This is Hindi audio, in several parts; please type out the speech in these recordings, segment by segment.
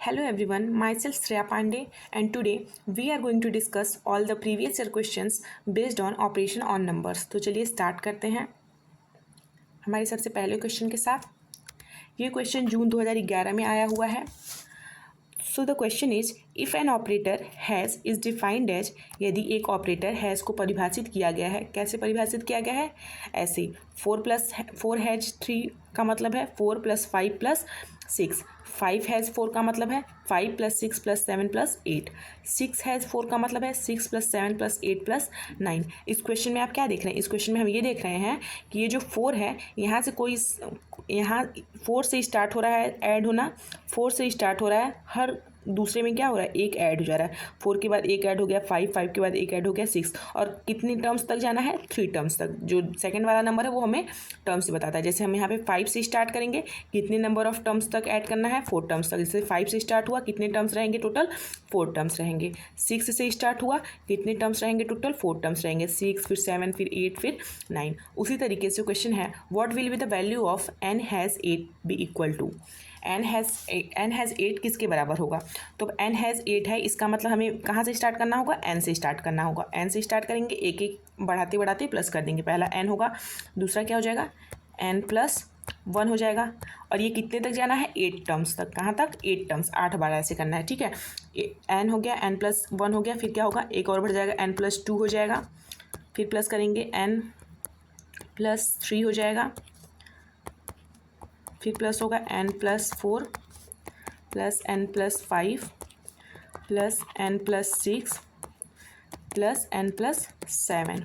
Hello everyone, myself Shreya Pandey and today we are going to discuss all the previous year questions based on operation on numbers। तो चलिए स्टार्ट करते हैं हमारे सबसे पहले क्वेश्चन के साथ। ये क्वेश्चन जून 2011 में आया हुआ है। So the question is if an operator has is defined as, यदि एक ऑपरेटर हैज़ को परिभाषित किया गया है। कैसे परिभाषित किया गया है? ऐसे 4 हैज 3 का मतलब है 4 + 5 + 6। 5 हैज़ 4 का मतलब है 5 + 6 + 7 + 8। 6 हैज़ 4 का मतलब है 6 + 7 + 8 + 9। इस क्वेश्चन में आप क्या देख रहे हैं? इस क्वेश्चन में हम ये देख रहे हैं कि ये जो 4 है यहाँ से कोई यहाँ 4 से स्टार्ट हो रहा है ऐड होना, 4 से स्टार्ट हो रहा है, हर दूसरे में क्या हो रहा है? एक ऐड हो जा रहा है। 4 के बाद एक ऐड हो गया 5, 5 के बाद एक ऐड हो गया 6, और कितनी टर्म्स तक जाना है? 3 टर्म्स तक। जो सेकंड वाला नंबर है वो हमें टर्म्स से बताता है। जैसे हम यहाँ पे 5 से स्टार्ट करेंगे, कितने नंबर ऑफ टर्म्स तक ऐड करना है? 4 टर्म्स तक। जैसे 5 से स्टार्ट हुआ, कितने टर्म्स रहेंगे टोटल? 4 टर्म्स रहेंगे। 6 से स्टार्ट हुआ, कितने टर्म्स रहेंगे टोटल? 4 टर्म्स रहेंगे। 6 फिर 7 फिर 8 फिर 9। उसी तरीके से क्वेश्चन है what will be the value of n has 8 be equal to. n has 8 किसके बराबर होगा? तो n हैज़ 8 है, इसका मतलब हमें कहाँ से स्टार्ट करना होगा? n से स्टार्ट करना होगा। n से स्टार्ट करेंगे, एक एक बढ़ाते बढ़ाते प्लस कर देंगे। पहला n होगा, दूसरा क्या हो जाएगा? n + 1 हो जाएगा। और ये कितने तक जाना है? 8 टर्म्स तक। कहाँ तक? 8 टर्म्स। 8 बार ऐसे करना है, ठीक है। n हो गया, n + 1 हो गया, फिर क्या होगा? एक और बढ़ जाएगा, n + 2 हो जाएगा, फिर प्लस करेंगे n + 3 हो जाएगा, फिर प्लस होगा n + 4 + n + 5 + n + 6 + n + 7।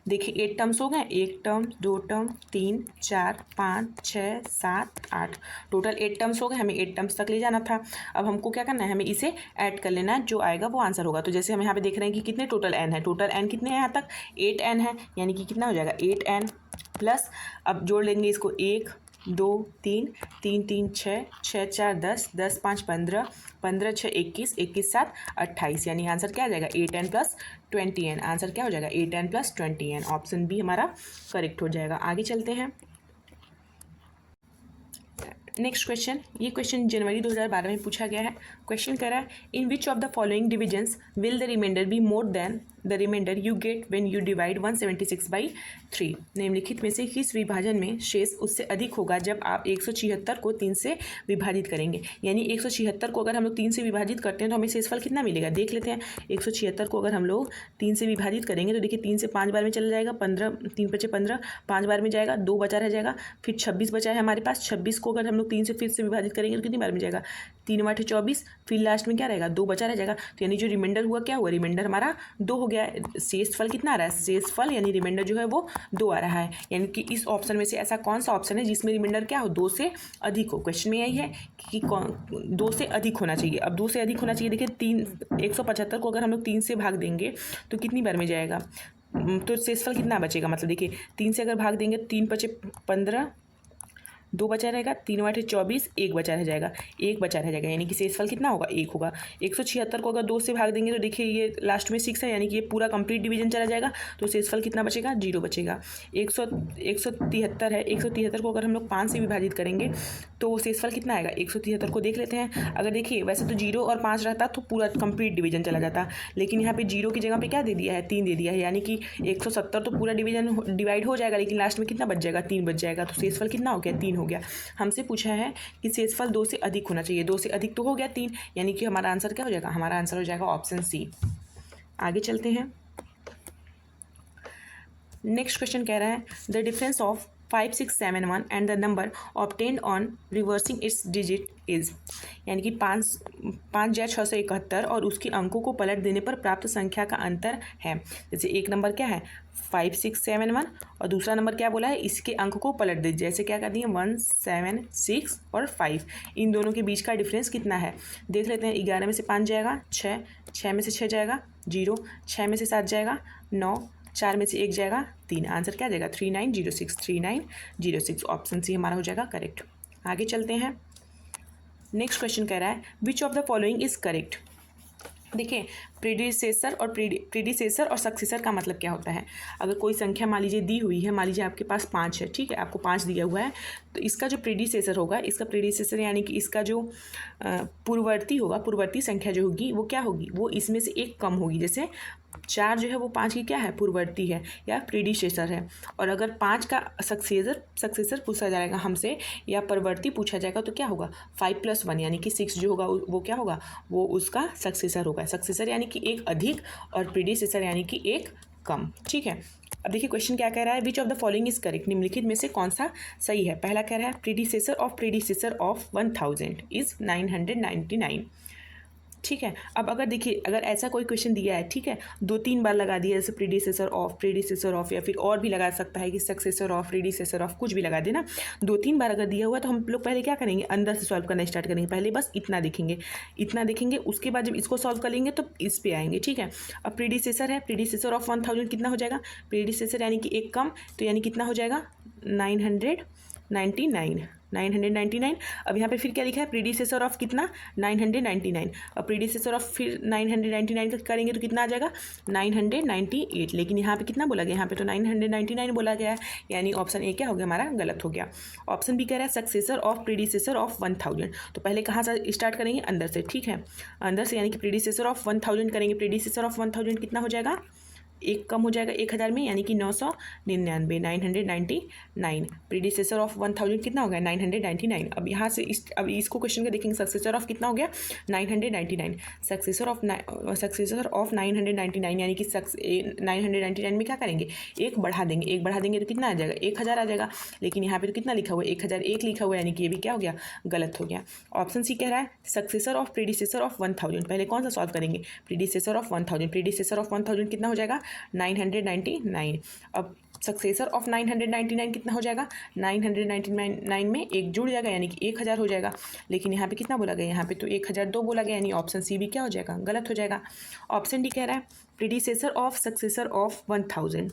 देखिए 8 टर्म्स हो गए। 1 टर्म, 2 टर्म, 3, 4, 5, 6, 7, 8, टोटल 8 टर्म्स हो गए। हमें 8 टर्म्स तक ले जाना था। अब हमको क्या करना है? हमें इसे ऐड कर लेना है, जो आएगा वो आंसर होगा। तो जैसे हम यहाँ पे देख रहे हैं कि कितने टोटल n है। टोटल n कितने हैं यहाँ तक? 8n है, यानी कि कितना हो जाएगा? 8n प्लस, अब जोड़ लेंगे इसको, 1 2 3 3 3 6 6 4 10 10 5 15 15 6 21 21 7 28, यानी आंसर क्या आ जाएगा? 8n + 20n। आंसर क्या हो जाएगा? 8n + 20n। ऑप्शन बी हमारा करेक्ट हो जाएगा। आगे चलते हैं नेक्स्ट क्वेश्चन। ये क्वेश्चन जनवरी 2012 में पूछा गया है। क्वेश्चन कह रहा है in which of the following divisions will the remainder be more than the remainder you get when you divide 176/3। निम्नलिखित में से किस विभाजन में शेष उससे अधिक होगा जब आप 176 को 3 से विभाजित करेंगे? यानी 176 को अगर हम लोग 3 से विभाजित करते हैं तो हमें शेषफल कितना मिलेगा? देख लेते हैं। 176 को अगर हम लोग 3 से विभाजित करेंगे तो देखिए 3 से 5 बार में चला जाएगा, 15 3 × 5 = 15, 5 बार में जाएगा, 2 बचा रह जाएगा, फिर 26 बचा है हमारे पास। 26 को अगर हम लोग 3 से फिर से विभाजित करेंगे तो कितनी बार में जाएगा? 3 × 8 = 24, फिर लास्ट में क्या रहेगा? 2 बचा रह जाएगा। तो यानी जो रिमाइंडर हुआ क्या हुआ? रिमाइंडर हमारा 2 हो गया। शेषफल कितना आ रहा है? शेषफल यानी रिमाइंडर जो है वो 2 आ रहा है। यानी कि इस ऑप्शन में से ऐसा कौन सा ऑप्शन है जिसमें रिमाइंडर क्या हो? 2 से अधिक हो। क्वेश्चन में यही है कि 2 से अधिक होना चाहिए। अब 2 से अधिक होना चाहिए। देखिए 175 को अगर हम लोग 3 से भाग देंगे तो कितनी बार में जाएगा? तो शेषफल कितना बचेगा? मतलब देखिए 3 से अगर भाग देंगे, 3 × 5 = 15, 2 बचा रहेगा, 3 × 8 = 24, 1 बचा रह जाएगा, 1 बचा रह जाएगा, यानी कि शेषफल कितना होगा? 1 होगा। 176 को अगर 2 से भाग देंगे तो देखिए ये लास्ट में 6 है, यानी कि ये पूरा कंप्लीट डिवीजन चला जाएगा। तो शेषफल कितना बचेगा? 0 बचेगा। 173 है, 173 को अगर हम लोग 5 से विभाजित करेंगे तो शेषफल कितना आएगा? 173 को देख लेते हैं। अगर देखिए वैसे तो 0 और 5 रहता तो पूरा कंप्लीट डिवीजन चला जाता, लेकिन यहाँ पे 0 की जगह पे क्या दे दिया है? 3 दे दिया है, यानी कि 170 तो पूरा डिवीजन डिवाइड हो जाएगा, लेकिन लास्ट में कितना बच जाएगा? 3 बच जाएगा। तो शेषफल कितना हो गया? 3 हो गया। हमसे पूछा है कि शेषफल 2 से अधिक होना चाहिए। 2 से अधिक तो हो गया 3, यानी कि हमारा आंसर क्या हो जाएगा? हमारा आंसर हो जाएगा ऑप्शन सी। आगे चलते हैं। नेक्स्ट क्वेश्चन कह रहा है the difference of 5671 and the number obtained on reversing it's digit is, यानी कि 5,671 और उसके अंकों को पलट देने पर प्राप्त संख्या का अंतर है। जैसे एक नंबर क्या है? 5671 और दूसरा नंबर क्या बोला है? इसके अंक को पलट दे। जैसे क्या कर दिए? 1 7 6 और 5, इन दोनों के बीच का डिफरेंस कितना है? देख लेते हैं। 11 में से 5 जाएगा 6, 6 में से 6 जाएगा 0, 6 में से 7 जाएगा 9, 4 में से 1 जाएगा 3। आंसर क्या जाएगा? 3906, 3906। ऑप्शन सी हमारा हो जाएगा करेक्ट। आगे चलते हैं। नेक्स्ट क्वेश्चन कह रहा है विच of the following is correct. देखिए प्रीडिसेसर और सक्सेसर का मतलब क्या होता है। अगर कोई संख्या मान लीजिए दी हुई है, मान लीजिए आपके पास 5 है, ठीक है, आपको 5 दिया हुआ है, तो इसका जो प्रीडिसेसर होगा, इसका प्रीडिसेसर यानी कि इसका जो पूर्ववर्ती होगा, पूर्ववर्ती संख्या जो होगी वो क्या होगी, वो इसमें से एक कम होगी। जैसे 4 जो है वो 5 की क्या है, पूर्ववर्ती है या प्रीडिसेसर है। और अगर 5 का सक्सेसर पूछा जाएगा हमसे या परवर्ती पूछा जाएगा तो क्या होगा, 5 + 1 यानी कि 6 जो होगा वो क्या होगा, वो उसका सक्सेसर होगा। सक्सेसर यानी कि एक अधिक और प्रीडिसेसर यानी कि एक कम। ठीक है, अब देखिए क्वेश्चन क्या कह रहा है, विच of the following is correct, निम्नलिखित में से कौन सा सही है। पहला कह रहा है प्रीडिसेसर ऑफ 1000 इज 999। ठीक है, अब अगर देखिए अगर ऐसा कोई क्वेश्चन दिया है, ठीक है, 2-3 बार लगा दिया, जैसे प्रीडिसेसर ऑफ या फिर और भी लगा सकता है कि सक्सेसर ऑफ, प्रीडिसेसर ऑफ, कुछ भी लगा देना। 2-3 बार अगर दिया हुआ तो हम लोग पहले क्या करेंगे, अंदर से सॉल्व करना स्टार्ट करेंगे। पहले बस इतना देखेंगे, उसके बाद जब इसको सॉल्व कर लेंगे तो इस पे आएंगे। ठीक है, अब प्रीडिसेसर है, प्रीडिसेसर ऑफ 1000 कितना हो जाएगा, प्रीडिसेसर यानी कि एक कम, तो यानी कितना हो जाएगा 999। अब यहाँ पे फिर क्या लिखा है, प्रीडिसेसर ऑफ कितना 999, और प्रीडिसेसर ऑफ फिर 999 करेंगे तो कितना आ जाएगा 998। लेकिन यहाँ पे कितना बोला गया, यहाँ पे तो 999 बोला गया है, यानी ऑप्शन ए क्या हो गया हमारा, गलत हो गया। ऑप्शन बी कह रहा है सक्सेसर ऑफ प्रीडिसेसर ऑफ 1000। तो पहले कहाँ से स्टार्ट करेंगे, अंदर से। ठीक है, अंदर से यानी कि प्रीडिसेसर ऑफ 1000 करेंगे, प्रीडिसेसर ऑफ 1000 कितना हो जाएगा, एक कम हो जाएगा 1000 में, यानी कि 999, 999। प्रीडिसेसर ऑफ 1000 कितना हो गया 999। अब यहाँ से अब इसको क्वेश्चन का देखेंगे, सक्सेसर ऑफ कितना हो गया 999। सक्सेसर ऑफ 999 यानी कि 999 में क्या करेंगे, एक बढ़ा देंगे तो कितना आ जाएगा 1000 आ जाएगा। लेकिन यहाँ पे तो कितना लिखा हुआ है 1001 लिखा हुआ है, यानी कि ये भी क्या हो गया, गलत हो गया। ऑप्शन सी कह रहा है सक्सेसर ऑफ प्रीडिसेसर ऑफ 1000। पहले कौन सा सॉल्व करेंगे, प्रीडिसेसर ऑफ 1000। प्रीडिसेसर ऑफ 1000 कितना हो जाएगा 999। अब सक्सेसर ऑफ 999 कितना हो जाएगा, 999 में एक जुड़ जाएगा यानी कि 1000 हो जाएगा। लेकिन यहाँ पे कितना बोला गया, यहाँ पे तो 1002 बोला गया, यानी ऑप्शन सी भी क्या हो जाएगा, गलत हो जाएगा। ऑप्शन डी कह रहा है predecessor of successor of 1000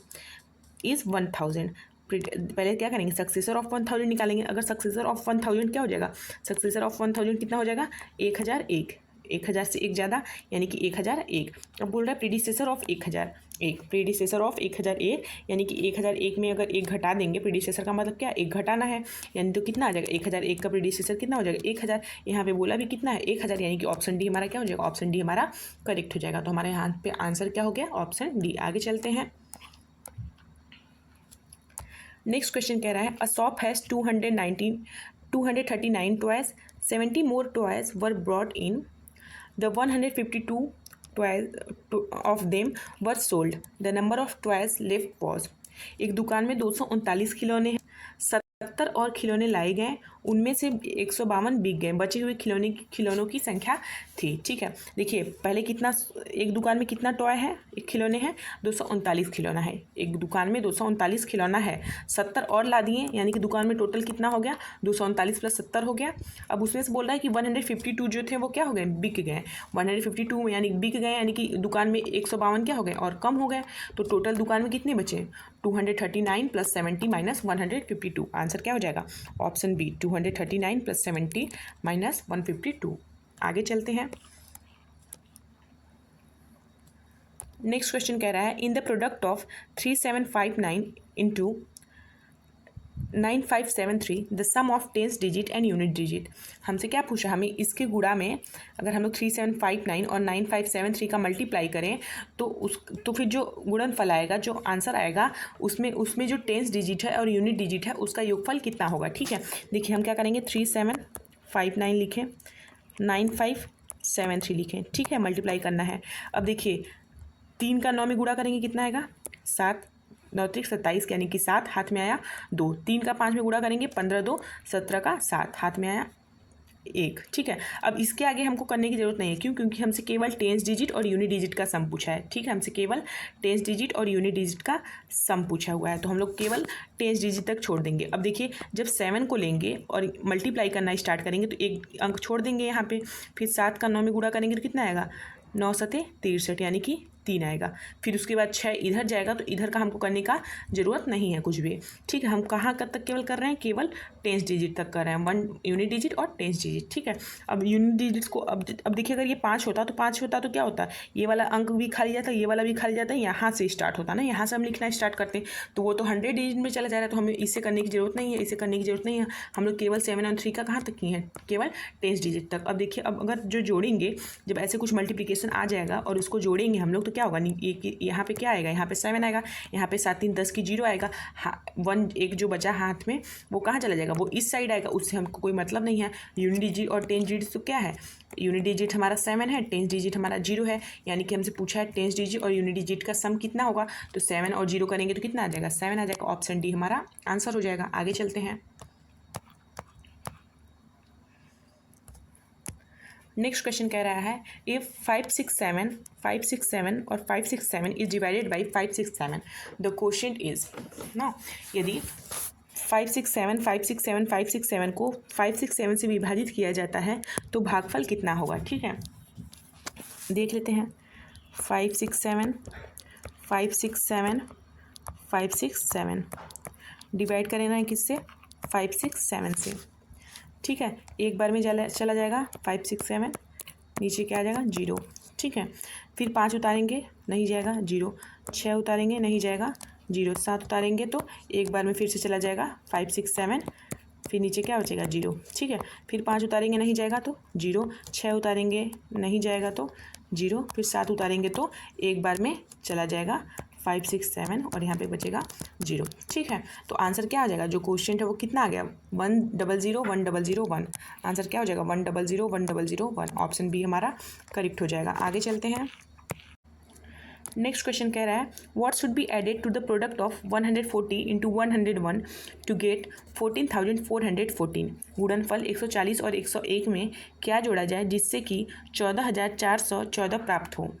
is 1000। पहले क्या करेंगे, सक्सेसर ऑफ 1000 निकालेंगे। अगर सक्सेसर ऑफ 1000 क्या हो जाएगा, सक्सेसर ऑफ 1000 कितना हो जाएगा 1001, 1000 से एक ज़्यादा यानी कि 1001। अब बोल रहा है प्रीडिसेसर ऑफ 1001, प्रीडिसेसर ऑफ 1001 यानी कि 1001 में अगर एक घटा देंगे, प्रीडिसेसर का मतलब क्या, एक घटाना है, यानी तो कितना आ जाएगा 1001 का प्रीडिसेसर कितना हो जाएगा 1000। यहाँ पे बोला भी कितना है 1000, यानी कि ऑप्शन डी हमारा क्या हो जाएगा, ऑप्शन डी हमारा करेक्ट हो जाएगा। तो हमारे यहाँ पे आंसर क्या हो गया, ऑप्शन डी। आगे चलते हैं, नेक्स्ट क्वेश्चन कह रहा है a shop has 239 toys, 70 more toys were brought in. The 152 toys of them were sold. The number of toys left was. एक दुकान में 239 खिलौने हैं, 70 और खिलौने लाए गए, उनमें से 152 बिक गए, बचे हुए खिलौनों की संख्या थी। ठीक है, देखिए पहले कितना, एक दुकान में कितना टॉय है, एक खिलौने हैं 239 खिलौना है, एक दुकान में 239 खिलौना है, 70 और ला दिए, यानी कि दुकान में टोटल कितना हो गया 239 + 70 हो गया। अब उसमें से बोल रहा है कि 152 जो थे वो क्या हो गए, बिक गए। 152 यानी बिक गए, यानी कि दुकान में 152 क्या हो गए और कम हो गए, तो टोटल दुकान में कितने बचे 239 + 70 - 152। आंसर क्या हो जाएगा, ऑप्शन बी 239 + 70 - 152। आगे चलते हैं, नेक्स्ट क्वेश्चन कह रहा है in the product of 3759 × 9573 the sum of tens digit and unit digit. हमसे क्या पूछा, हमें इसके गुणा में अगर हम लोग 3759 और 9573 का मल्टीप्लाई करें तो फिर जो गुणनफल आएगा, जो आंसर आएगा, उसमें जो टेंस डिजिट है और यूनिट डिजिट है उसका योगफल कितना होगा। ठीक है, देखिए हम क्या करेंगे 3759 लिखें, 9573 लिखें। ठीक है, मल्टीप्लाई करना है। अब देखिए 3 का 9 में गुणा करेंगे कितना आएगा 7, 9 × 27 यानी कि 7, हाथ में आया 2। 3 का 5 में गुणा करेंगे 15 × 2 = 17 का 7, हाथ में आया 1। ठीक है, अब इसके आगे हमको करने की जरूरत नहीं है, क्यों, क्योंकि हमसे केवल टेंस डिजिट और यूनिट डिजिट का सम पूछा है। ठीक है, हमसे केवल टेंस डिजिट और यूनिट डिजिट का सम पूछा हुआ है, तो हम लोग केवल टेंस डिजिट तक छोड़ देंगे। अब देखिए जब 7 को लेंगे और मल्टीप्लाई करना स्टार्ट करेंगे तो एक अंक छोड़ देंगे यहाँ पे, फिर 7 का 9 में गुणा करेंगे तो कितना आएगा 9 × 7 = 63, यानी कि 3 आएगा। फिर उसके बाद 6 इधर जाएगा, तो इधर का हमको करने का ज़रूरत नहीं है कुछ भी, ठीक है। हम कहाँ तक केवल कर रहे हैं, केवल 10 डिजिट तक कर रहे हैं, 1 यूनिट डिजिट और 10 डिजिट, ठीक है। अब यूनिट डिजिट को अब देखिए, अगर ये 5 होता तो क्या होता, ये वाला अंक भी खाली जाता, ये वाला भी खाली जाता है, यहाँ से स्टार्ट होता ना, यहाँ से हम लिखना स्टार्ट करते हैं, तो वो तो 100 डिजिट में चला जा रहा है, तो हमें इसे करने की जरूरत नहीं है, इसे करने की जरूरत नहीं है। हम लोग केवल 7 और 3 का कहाँ तक किए हैं, केवल 10 डिजिट तक। अब देखिए, अब अगर जो जोड़ेंगे, जब ऐसे कुछ मल्टीप्लिकेशन आ जाएगा और उसको जोड़ेंगे हम लोग, तो क्या होगा, यहाँ पे क्या आएगा, यहाँ पे 7 आएगा, यहाँ पे 7 3 10 की 0 आएगा, 1 एक जो बचा हाथ में वो कहाँ चला जाएगा, वो इस साइड आएगा, उससे हमको कोई मतलब नहीं है। यूनिट डिजिट और 10 डिजिट तो क्या है, यूनिट डिजिट हमारा 7 है, 10 डिजिट हमारा 0 है, यानी कि हमसे पूछा है 10 डिजिट और यूनिट डिजिट का सम कितना होगा, तो 7 और 0 करेंगे तो कितना आ जाएगा, 7 आ जाएगा। ऑप्शन डी हमारा आंसर हो जाएगा। आगे चलते हैं। नेक्स्ट क्वेश्चन कह रहा है, इफ 567 और 567 is divided by 567, the question is ना, यदि 567 को 567 से विभाजित किया जाता है तो भागफल कितना होगा, ठीक है। देख लेते हैं, 567 डिवाइड करेना है किससे, 567 से, ठीक है। एक बार में चला जाएगा 567, नीचे क्या आ जाएगा 0, ठीक है। फिर 5 उतारेंगे नहीं जाएगा 0, 6 उतारेंगे नहीं जाएगा 0, 7 उतारेंगे तो एक बार में फिर से चला जाएगा 567, फिर नीचे क्या बचेगा 0, ठीक है। फिर 5 उतारेंगे नहीं जाएगा तो 0, 6 उतारेंगे नहीं जाएगा तो 0, फिर 7 उतारेंगे तो एक बार में चला जाएगा 567 और यहाँ पे बचेगा 0, ठीक है। तो आंसर क्या आ जाएगा, जो क्वेश्चन है वो कितना आ गया, 1001001, आंसर क्या हो जाएगा 1001001। ऑप्शन बी हमारा करेक्ट हो जाएगा। आगे चलते हैं। नेक्स्ट क्वेश्चन कह रहा है, what should be added to the product of 140 into 101 to get 14,414। गुणनफल 140 और 101 में क्या जोड़ा जाए जिससे कि 14,414 प्राप्त हो।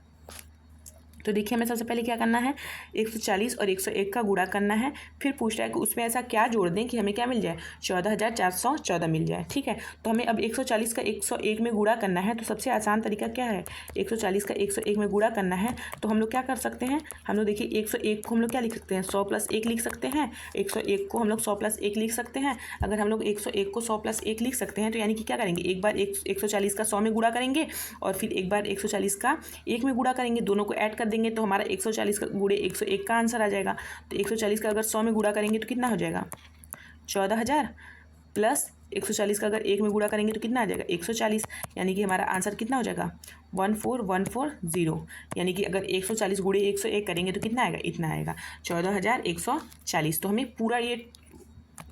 तो देखिए, हमें सबसे पहले क्या करना है, 140 और 101 का गुणा करना है, फिर पूछ रहा है कि उसमें ऐसा क्या जोड़ दें कि हमें क्या मिल जाए, 14,414 मिल जाए, ठीक है। तो हमें अब 140 का 101 में गुणा करना है, तो सबसे आसान तरीका क्या है, 140 का 101 में गुणा करना है, तो हम लोग क्या कर सकते हैं, हम लोग देखिए 101 को हम लोग क्या लिख सकते हैं, 100 + 1 लिख सकते हैं, 101 को हम लोग 100 + 1 लिख सकते हैं। अगर हम लोग 101 को 100 + 1 लिख सकते हैं, तो यानी कि क्या करेंगे, एक बार 140 का 100 में गुणा करेंगे और फिर एक बार 140 का 1 में गुणा करेंगे, दोनों को ऐड कर देंगे तो हमारा 140 का गुणे 101 का आंसर आ जाएगा। तो 140 का अगर 100 में गुणा करेंगे तो कितना हो जाएगा, 14,000 प्लस 140 का अगर 1 में गुणा करेंगे तो कितना आ जाएगा, 140, यानी कि हमारा आंसर कितना हो जाएगा 14140, यानी कि अगर 140 गुणे 101 करेंगे तो कितना आएगा, इतना आएगा 14,140। तो हमें पूरा ये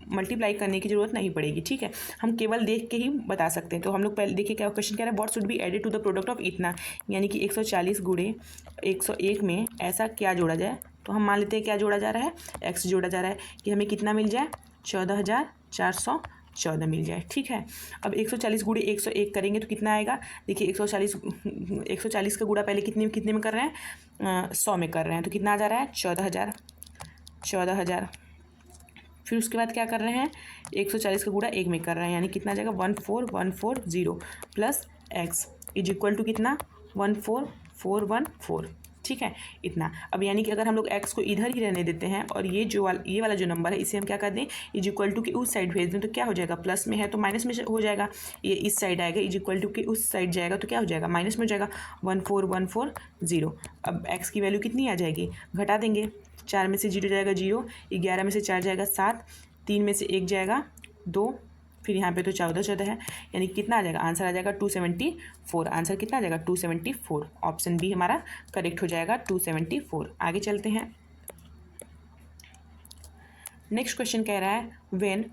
मल्टीप्लाई करने की जरूरत नहीं पड़ेगी, ठीक है, हम केवल देख के ही बता सकते हैं। तो हम लोग पहले देखिए क्या क्वेश्चन कह रहा है, what should be added to the product of इतना, यानी कि 140 गुणे 101 में ऐसा क्या जोड़ा जाए। तो हम मान लेते हैं क्या जोड़ा जा रहा है, एक्स जोड़ा जा रहा है कि हमें कितना मिल जाए, 14,414 मिल जाए, ठीक है। अब 140 गुणे 101 करेंगे तो कितना आएगा, देखिए 140 का गुणा पहले कितने में कर रहे हैं, 100 में कर रहे हैं, तो कितना आ जा रहा है 14,000। फिर उसके बाद क्या कर रहे हैं, 140 का गुणा 1 में कर रहे हैं, यानी कितना आ जाएगा 14140 plus x is equal to कितना 14414, ठीक है, इतना। अब यानी कि अगर हम लोग एक्स को इधर ही रहने देते हैं और ये वाला जो नंबर है इसे हम क्या कर दें, इज इक्वल टू के उस साइड भेज दें, तो क्या हो जाएगा, प्लस में है तो माइनस में हो जाएगा, ये इस साइड आएगा, इज इक्वल टू के उस साइड जाएगा तो क्या हो जाएगा, माइनस में हो जाएगा 14140। अब एक्स की वैल्यू कितनी आ जाएगी, घटा देंगे, 4 में से 0 जाएगा 0, 11 में से 4 जाएगा 7, 3 में से 1 जाएगा 2, फिर यहाँ पे तो 14 है, यानी कितना आ जाएगा, आंसर आ जाएगा 274। आंसर कितना आ जाएगा 274। ऑप्शन बी हमारा करेक्ट हो जाएगा 274। आगे चलते हैं। नेक्स्ट क्वेश्चन कह रहा है, व्हेन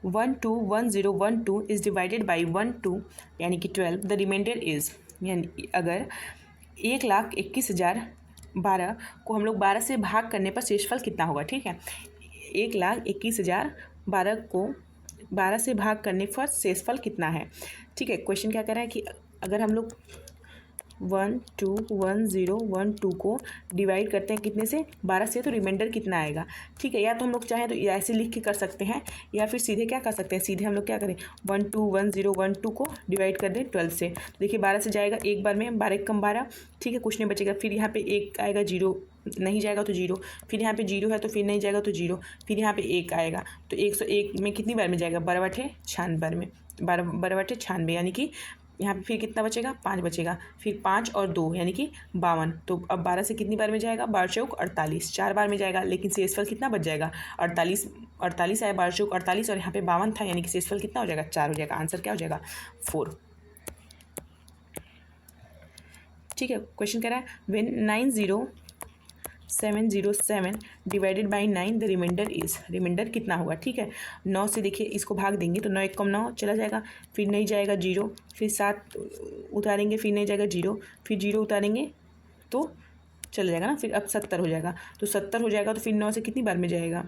121012 इज डिवाइडेड बाई 12 यानी कि 12, द रिमाइंडर इज, यानी अगर 1,21,012 को हम लोग 12 से भाग करने पर शेषफल कितना होगा, ठीक है। 1,21,012 को 12 से भाग करने पर शेषफल कितना है, ठीक है। क्वेश्चन क्या कह रहा है कि अगर हम लोग 1 2 1 0 1 2 को डिवाइड करते हैं कितने से, 12 से, तो रिमाइंडर कितना आएगा। ठीक है, या तो हम लोग चाहें तो ऐसे लिख के कर सकते हैं, या फिर सीधे क्या कर सकते हैं, सीधे हम लोग क्या करें, 1 2 1 0 1 2 को डिवाइड कर दें 12 से। देखिए 12 से जाएगा एक बार में, 12 कम 12, ठीक है, कुछ नहीं बचेगा। फिर यहाँ पे एक आएगा, जीरो नहीं जाएगा तो जीरो, फिर यहाँ पे जीरो है तो फिर नहीं जाएगा तो जीरो, फिर यहाँ पे एक आएगा तो 101 में कितनी बार में जाएगा, 12/96 बार में, 12/96, यानी कि यहाँ पे फिर कितना बचेगा, 5 बचेगा, फिर 5 और 2 यानी कि 52। तो अब 12 से कितनी बार में जाएगा, 12 चौक 48, 4 बार में जाएगा, लेकिन शेषफल कितना बच जाएगा, 48 आया, 12 चौक 48, और यहाँ पे 52 था, यानी कि शेषफल कितना हो जाएगा, 4 हो जाएगा। आंसर क्या हो जाएगा, 4। ठीक है, क्वेश्चन कह रहा है when 90707 divided by 9 the reminder is, reminder कितना होगा। ठीक है, 9 से देखिए इसको भाग देंगे तो 9 1 9 चला जाएगा, फिर नहीं जाएगा जीरो, फिर 7 उतारेंगे, फिर नहीं जाएगा जीरो, फिर जीरो उतारेंगे तो चला जाएगा ना, फिर अब 70 हो जाएगा, तो 70 हो जाएगा तो फिर 9 से कितनी बार में जाएगा,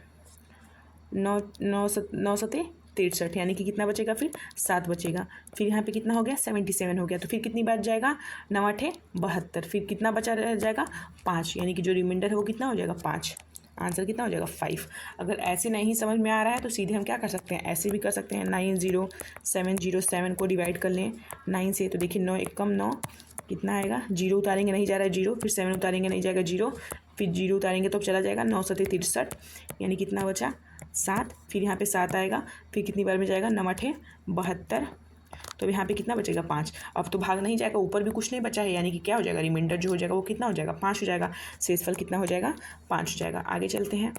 9 सते 63, यानी कि कितना बचेगा, फिर 7 बचेगा, फिर यहाँ पे कितना हो गया, 77 हो गया, तो फिर कितनी बार जाएगा, 9 8 72, फिर कितना बचा रह जाएगा, 5, यानी कि जो रिमाइंडर है वो कितना हो जाएगा, 5। आंसर कितना हो जाएगा, 5। अगर ऐसे नहीं समझ में आ रहा है तो सीधे हम क्या कर सकते हैं, ऐसे भी कर सकते हैं, 90707 को डिवाइड कर लें 9 से, तो देखिए 9 1 9 कितना आएगा, जीरो उतारेंगे नहीं जा रहा है जीरो, फिर 7 उतारेंगे नहीं जाएगा जीरो, फिर जीरो उतारेंगे तो चला जाएगा, 9 सते 63, यानी कितना बचा, 7, फिर यहाँ पे 7 आएगा, फिर कितनी बार में जाएगा, 9 8 72, तो यहाँ पे कितना बचेगा, 5। अब तो भाग नहीं जाएगा, ऊपर भी कुछ नहीं बचा है, यानी कि क्या हो जाएगा, रिमाइंडर जो हो जाएगा वो कितना हो जाएगा, 5 हो जाएगा, शेषफल कितना हो जाएगा, 5 हो जाएगा। आगे चलते हैं,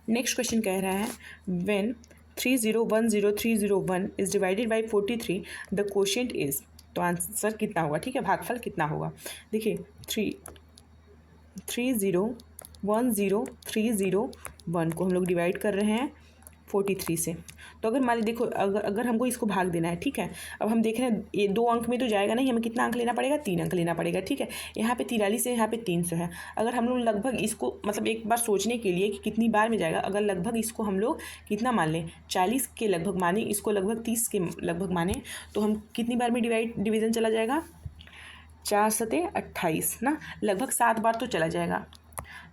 नेक्स्ट क्वेश्चन कह रहा है when 3010301 is divided by 43 the quotient is, तो आंसर कितना होगा। ठीक है, भागफल कितना होगा, देखिए 3010301 को हम लोग डिवाइड कर रहे हैं 43 से, तो अगर मान ली देखो अगर हमको इसको भाग देना है, ठीक है, अब हम देख रहे हैं ये 2 अंक में तो जाएगा नहीं, हमें कितना अंक लेना पड़ेगा, 3 अंक लेना पड़ेगा। ठीक है, यहाँ पे 43 है, यहाँ पे 300 है, अगर हम लोग लगभग इसको मतलब एक बार सोचने के लिए कि कितनी बार में जाएगा, अगर लगभग इसको हम लोग कितना मान लें, 40 के लगभग माने, इसको लगभग 30 के लगभग माने, तो हम कितनी बार में डिवीज़न चला जाएगा, 4 सते 28 ना, लगभग 7 बार तो चला जाएगा।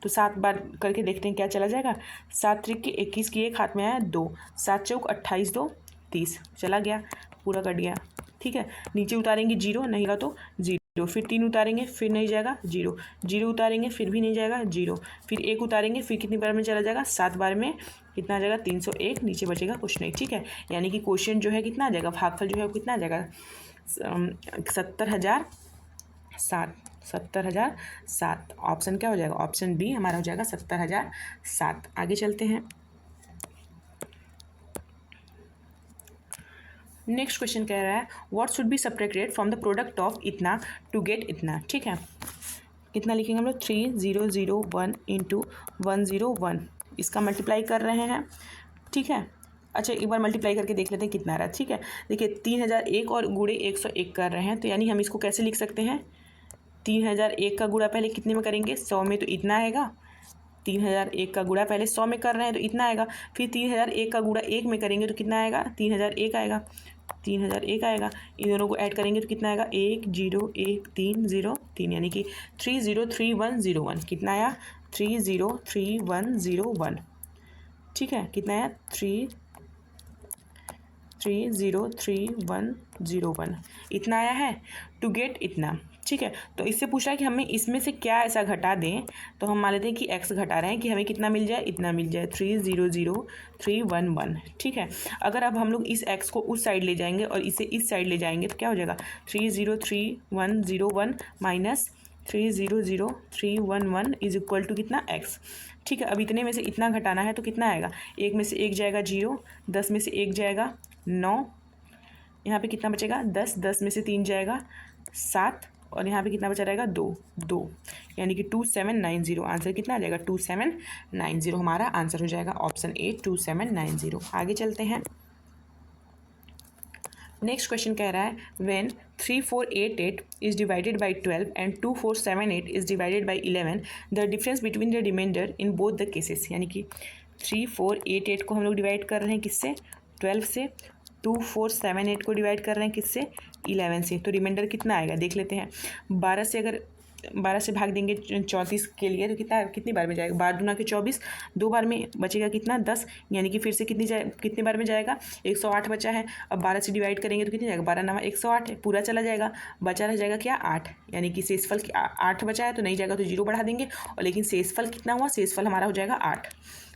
तो 7 बार करके देखते हैं क्या चला जाएगा, 7 त्रिक के 21 की एक हाथ में आया 2, 7 चौक 28 2 30, चला गया, पूरा कट गया। ठीक है, नीचे उतारेंगे जीरो, नहीं होगा तो जीरो, फिर 3 उतारेंगे, फिर नहीं जाएगा जीरो, जीरो उतारेंगे, फिर भी नहीं जाएगा जीरो, फिर 1 उतारेंगे, फिर कितनी बार में चला जाएगा, 7 बार में, कितना आ जाएगा, 301, नीचे बचेगा कुछ नहीं। ठीक है, यानी कि क्वोशिएंट जो है कितना आ जाएगा, भागफल जो है कितना आ जाएगा, 70,007। ऑप्शन क्या हो जाएगा, ऑप्शन बी हमारा हो जाएगा 70,007। आगे चलते हैं, नेक्स्ट क्वेश्चन कह रहा है what should be subtracted from the product of इतना टू गेट इतना। ठीक है, कितना लिखेंगे हम लोग, 3001 इंटू 101, इसका मल्टीप्लाई कर रहे हैं। ठीक है, अच्छा एक बार मल्टीप्लाई करके देख लेते हैं कितना आ रहा है। ठीक है, देखिए 3001 और गुणे 101 कर रहे हैं, तो यानी हम इसको कैसे लिख सकते हैं, 3001 का गुणा पहले कितने में करेंगे, 100 में, तो इतना आएगा, 3001 का गुणा पहले 100 में कर रहे हैं तो इतना आएगा, फिर 3001 का गुणा 1 में करेंगे तो कितना आएगा, 3001 आएगा, 3001 आएगा, इन दोनों को ऐड करेंगे तो कितना आएगा, 101303, यानी कि 303101, कितना आया, 303101। ठीक है, कितना आया, 303101, इतना आया है टू गेट इतना। ठीक है, तो इससे पूछा है कि हमें इसमें से क्या ऐसा घटा दें, तो हम मान लेते हैं कि x घटा रहे हैं कि हमें कितना मिल जाए, इतना मिल जाए, 300311। ठीक है, अगर अब हम लोग इस x को उस साइड ले जाएंगे और इसे इस साइड ले जाएंगे तो क्या हो जाएगा, 303101 माइनस 300311 इज इक्वल टू कितना, x। ठीक है, अब इतने में से इतना घटाना है तो कितना आएगा, 1 में से 1 जाएगा 0, 10 में से 1 जाएगा 9, यहाँ पे कितना बचेगा 10, 10 में से 3 जाएगा 7, और यहाँ पे कितना बचा रहेगा 2, यानी कि 2790। आंसर कितना आ जाएगा, 2790 हमारा आंसर हो जाएगा, ऑप्शन ए 2790। आगे चलते हैं, नेक्स्ट क्वेश्चन कह रहा है when 3488 is divided by 12 and 2478 is divided by 11 the difference between the reminder in both the cases, यानी कि 3488 को हम लोग डिवाइड कर रहे हैं किससे, 12 से, 2478 को डिवाइड कर रहे हैं किससे, 11 से, तो रिमाइंडर कितना आएगा देख लेते हैं। 12 से अगर 12 से भाग देंगे 34 के लिए तो कितनी बार में जाएगा, 12 दूना के 24, 2 बार में बचेगा कितना 10, यानी कि फिर से कितनी बार में जाएगा 108 बचा है। अब 12 से डिवाइड करेंगे तो कितनी जाएगा, 12 नवा 108 पूरा चला जाएगा, बचा रह जाएगा क्या 8, यानी कि शेषफल 8 बचा है तो नहीं जाएगा तो 0 बढ़ा देंगे। और लेकिन शेषफल कितना हुआ, शेषफल हमारा हो जाएगा 8,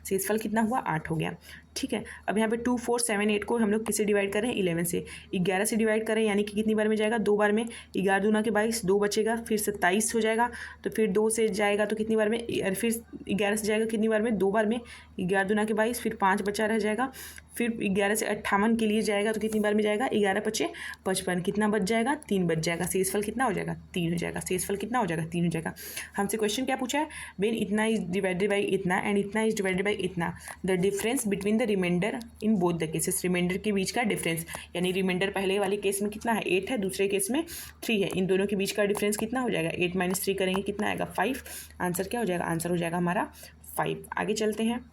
शेषफल कितना हुआ 8 हो गया। ठीक है, अब यहाँ पे 2 4 7 8 को हम लोग किससे डिवाइड करें 11 से, 11 से डिवाइड करें यानी कि कितनी बार में जाएगा 2 बार में, 11 दूना के 22, 2 बचेगा, फिर 27 हो जाएगा, तो फिर 2 से जाएगा तो कितनी बार में, फिर 11 से जाएगा कितनी बार में 2 बार में, 11 दूना के 22, फिर 5 बचा रह जाएगा, फिर 11 से 58 के लिए जाएगा तो कितनी बार में जाएगा 11 × 5 = 55, कितना बच जाएगा 3 बच जाएगा, शेषफल कितना हो जाएगा 3 हो जाएगा, शेषफल कितना हो जाएगा 3 हो जाएगा। हमसे क्वेश्चन क्या पूछा है, व्हेन इतना इज डिवाइडेड बाई इतना एंड इतना इज डिवाइडेड बाई इतना, the difference between the reminder in both the cases, reminder के बीच का डिफरेंस, यानी रिमाइंडर पहले वाले केस में कितना है 8 है, दूसरे केस में 3 है, इन दोनों के बीच का डिफरेंस कितना हो जाएगा, 8 - 3 करेंगे कितना आएगा 5, आंसर क्या हो जाएगा, आंसर हो जाएगा हमारा 5। आगे चलते हैं,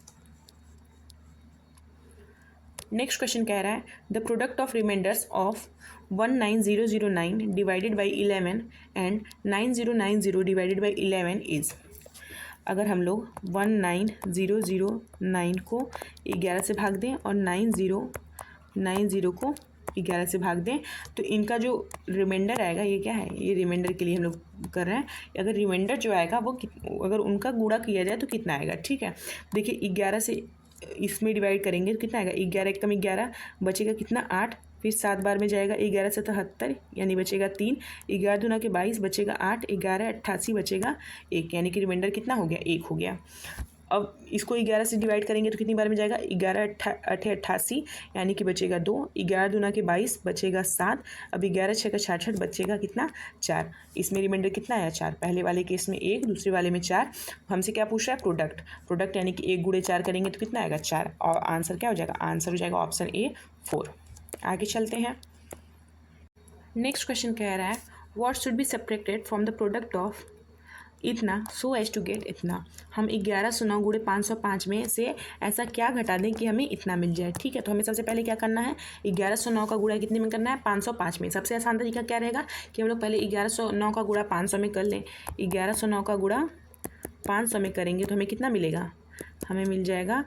नेक्स्ट क्वेश्चन कह रहा है the product of reminders of 19009 divided by 11 and 9090 divided by 11 is, अगर हम लोग 19009 को 11 से भाग दें और 9090 को 11 से भाग दें तो इनका जो रिमाइंडर आएगा ये क्या है, ये रिमाइंडर के लिए हम लोग कर रहे हैं, अगर रिमाइंडर जो आएगा वो अगर उनका गुणा किया जाए तो कितना आएगा। ठीक है, देखिए 11 से इसमें डिवाइड करेंगे तो कितना आएगा, 11 × 11 बचेगा कितना 8, फिर 7 बार में जाएगा 11 से 73 यानी बचेगा 3, 11 दूना के 22 बचेगा 8, 11 88 बचेगा 1, यानी कि रिमाइंडर कितना हो गया 1 हो गया। अब इसको 11 से डिवाइड करेंगे तो कितनी बार में जाएगा, 11 × 8 = 88 यानी कि बचेगा 2, 11 दूना के 22 बचेगा 7, अब 11 × 6 = 66 बचेगा कितना 4, इसमें रिमाइंडर कितना आया 4, पहले वाले केस में 1 दूसरे वाले में 4। हमसे क्या पूछ रहा है प्रोडक्ट यानी कि 1 × 4 करेंगे तो कितना आएगा 4, और आंसर क्या हो जाएगा, आंसर हो जाएगा ऑप्शन ए 4। आगे चलते हैं, नेक्स्ट क्वेश्चन कह रहा है what should be subtracted from the product of इतना सो एज टू गेट इतना, हम 1109 × 505 में से ऐसा क्या घटा दें कि हमें इतना मिल जाए। ठीक है, तो हमें सबसे पहले क्या करना है, 1109 का गुणा कितने में करना है 505 में। सबसे आसान तरीका क्या रहेगा कि हम लोग पहले 1109 का गुणा 500 में कर लें, 1109 का गुणा 500 में करेंगे तो हमें कितना मिलेगा, हमें मिल जाएगा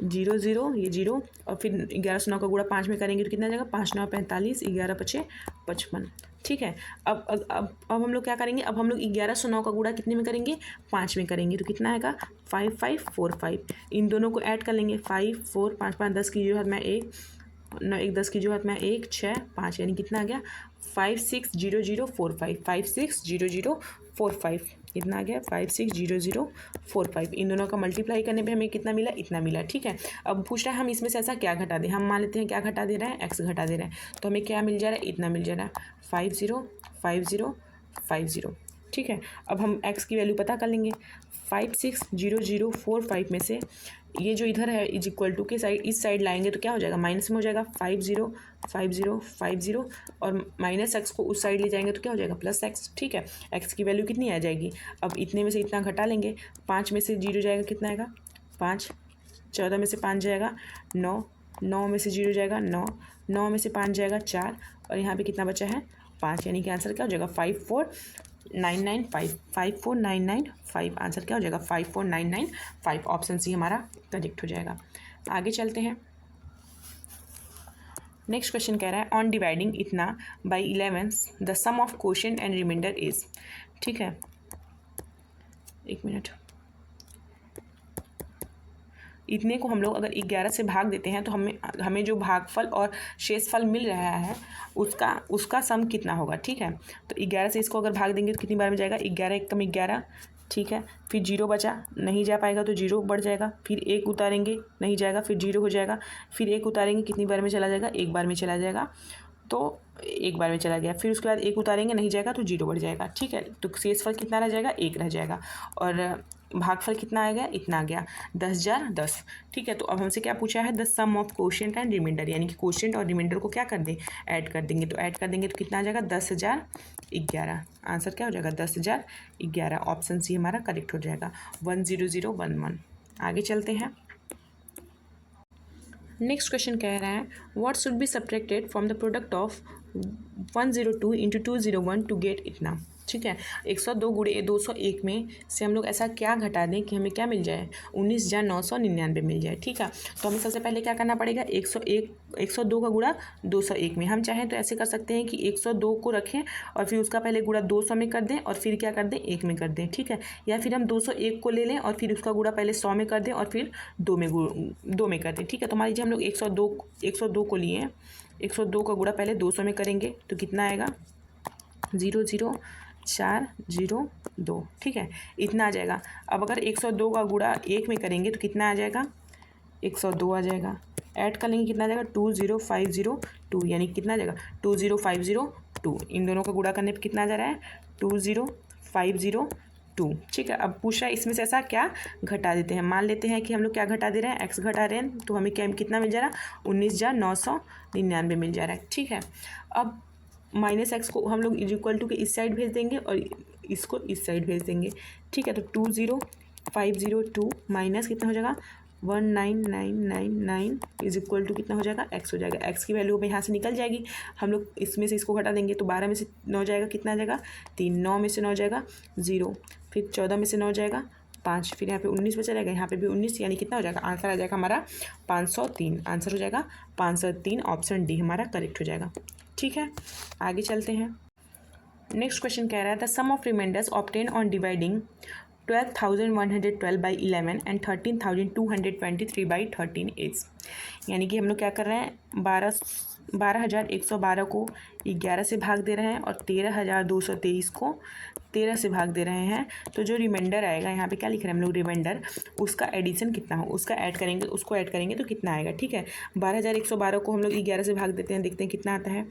0 0 ये 0, और फिर 1109 का गुणा 5 में करेंगे तो कितना जाएगा 5 9 45, 11 × 5 = 55। ठीक है, अब हम लोग क्या करेंगे, अब हम लोग 1109 का गुणा कितने में करेंगे 5 में करेंगे तो कितना आएगा 5 5 4 5, इन दोनों को ऐड कर लेंगे 5 4 5 5 10 की जो हाथ में 1 9 1 10 की जो हाथ में 1 6 5, यानी कितना आ गया 5 6 0 0 4 5, 5 6 0 0 4 5, कितना आ गया 5 6 0 0 4 5, इन दोनों का मल्टीप्लाई करने पे हमें कितना मिला, इतना मिला। ठीक है, अब पूछ रहा है हम इसमें से ऐसा क्या घटा दें, हम मान लेते हैं क्या घटा दे रहे हैं, x घटा दे रहे हैं, तो हमें क्या मिल जा रहा है, इतना मिल जा रहा है 5 0 5 0 5 0। ठीक है, अब हम x की वैल्यू पता कर लेंगे, 5 6 0 0 4 5 में से ये जो इधर है इज इक्वल टू के साइड, इस साइड लाएंगे तो क्या हो जाएगा माइनस में हो जाएगा 5 0 5 0 5 0, और माइनस एक्स को उस साइड ले जाएंगे तो क्या हो जाएगा प्लस एक्स। ठीक है, एक्स की वैल्यू कितनी आ जाएगी, अब इतने में से इतना घटा लेंगे, 5 में से 0 जाएगा कितना आएगा 5, 14 में से 5 जाएगा 9, 9 में से 0 जाएगा 9, 9 में से 5 जाएगा 4, और यहाँ पे कितना बचा है 5, यानी कि आंसर क्या हो जाएगा 54995, 54995, आंसर क्या हो जाएगा 54995, ऑप्शन सी हमारा करेक्ट हो जाएगा। आगे चलते हैं, नेक्स्ट क्वेश्चन कह रहा है ऑन डिवाइडिंग इतना by 11 the sum of quotient and reminder is. ठीक है, एक मिनट, इतने को हम लोग अगर 11 से भाग देते हैं तो हमें जो भागफल और शेषफल मिल रहा है उसका सम कितना होगा। ठीक है, तो 11 से इसको अगर भाग देंगे तो कितनी बार में जाएगा, 11 × 1 = 11। ठीक है, फिर 0 बचा, नहीं जा पाएगा तो 0 बढ़ जाएगा, फिर 1 उतारेंगे नहीं जाएगा, फिर 0 हो जाएगा, फिर 1 उतारेंगे कितनी बार में चला जाएगा, 1 बार में चला जाएगा, तो 1 बार में चला गया, फिर उसके बाद 1 उतारेंगे नहीं जाएगा तो 0 बढ़ जाएगा। ठीक है, तो शेषफल कितना रह जाएगा 1 रह जाएगा, और भागफल कितना आ गया, इतना आ गया 10,010। ठीक है, तो अब हमसे क्या पूछा है the sum of quotient and reminder, यानी कि क्वोशिएंट और रिमाइंडर को क्या कर दें ऐड कर देंगे, तो ऐड कर देंगे तो कितना आ जाएगा 10,011, आंसर क्या हो जाएगा 10,011, ऑप्शन सी हमारा करेक्ट हो जाएगा 10011। आगे चलते हैं, नेक्स्ट क्वेश्चन कह रहा है what should be subtracted from the product of 102 into 201 to get इतना, ठीक है। 102 गुणे 201 में से हम लोग ऐसा क्या घटा दें कि हमें क्या मिल जाए, 19,999 मिल जाए, ठीक है। तो हमें सबसे पहले क्या करना पड़ेगा, 102 का गुणा 201 में। हम चाहें तो ऐसे कर सकते हैं कि 102 को रखें और फिर उसका पहले गुणा 200 में कर दें और फिर क्या कर दें, 1 में कर दें, ठीक है। या फिर हम 201 को ले लें और फिर उसका गुणा पहले 100 में कर दें और फिर 2 में कर दें, ठीक है। तो मान लीजिए हम लोग 102 को लिए, 102 का गुणा पहले 200 में करेंगे तो कितना आएगा, 00402, ठीक है, इतना आ जाएगा। अब अगर 102 का गुणा 1 में करेंगे तो कितना आ जाएगा, 102 आ जाएगा। ऐड कर लेंगे कितना आ जाएगा, 20502, यानी कितना आ जाएगा, 20502। इन दोनों का गुणा करने पर कितना आ जा रहा है, 20502, ठीक है। अब पूछ रहा है इसमें से ऐसा क्या घटा देते हैं। मान लेते हैं कि हम लोग क्या घटा दे रहे हैं, एक्स घटा रहे हैं, तो हमें क्या कितना मिल जा रहा है, 19,999 मिल जा रहा है, ठीक है। अब माइनस एक्स को हम लोग इक्वल टू के इस साइड भेज देंगे और इसको इस साइड भेज देंगे, ठीक है। तो 20502 माइनस कितना हो जाएगा, 19999 इज इक्वल टू कितना हो जाएगा, एक्स हो जाएगा। एक्स की वैल्यू में यहाँ से निकल जाएगी, हम लोग इसमें से इसको घटा देंगे तो 12 में से 9 जाएगा, कितना आ जाएगा 3, 9 में से 9 जाएगा 0, फिर 14 में से 9 जाएगा 5, फिर यहाँ पे 19 बचा रहेगा, यहाँ पे भी 19, यानी कितना हो जाएगा, आंसर आ जाएगा हमारा 503। आंसर हो जाएगा 503, ऑप्शन डी हमारा करेक्ट हो जाएगा, ठीक है। आगे चलते हैं। नेक्स्ट क्वेश्चन कह रहा है the sum of reminders obtain on dividing 12,112 by 11 and 13,223 by 13 is, यानी कि हम लोग क्या कर रहे हैं, 12,112 को 11 से भाग दे रहे हैं और 13,223 को 13 से भाग दे रहे हैं। तो जो रिमाइंडर आएगा, यहाँ पे क्या लिख रहे हैं हम लोग, रिमाइंडर, उसका एडिशन कितना हो, उसको ऐड करेंगे तो कितना आएगा, ठीक है। 12,112 को हम लोग 11 से भाग देते हैं, देखते हैं कितना आता है।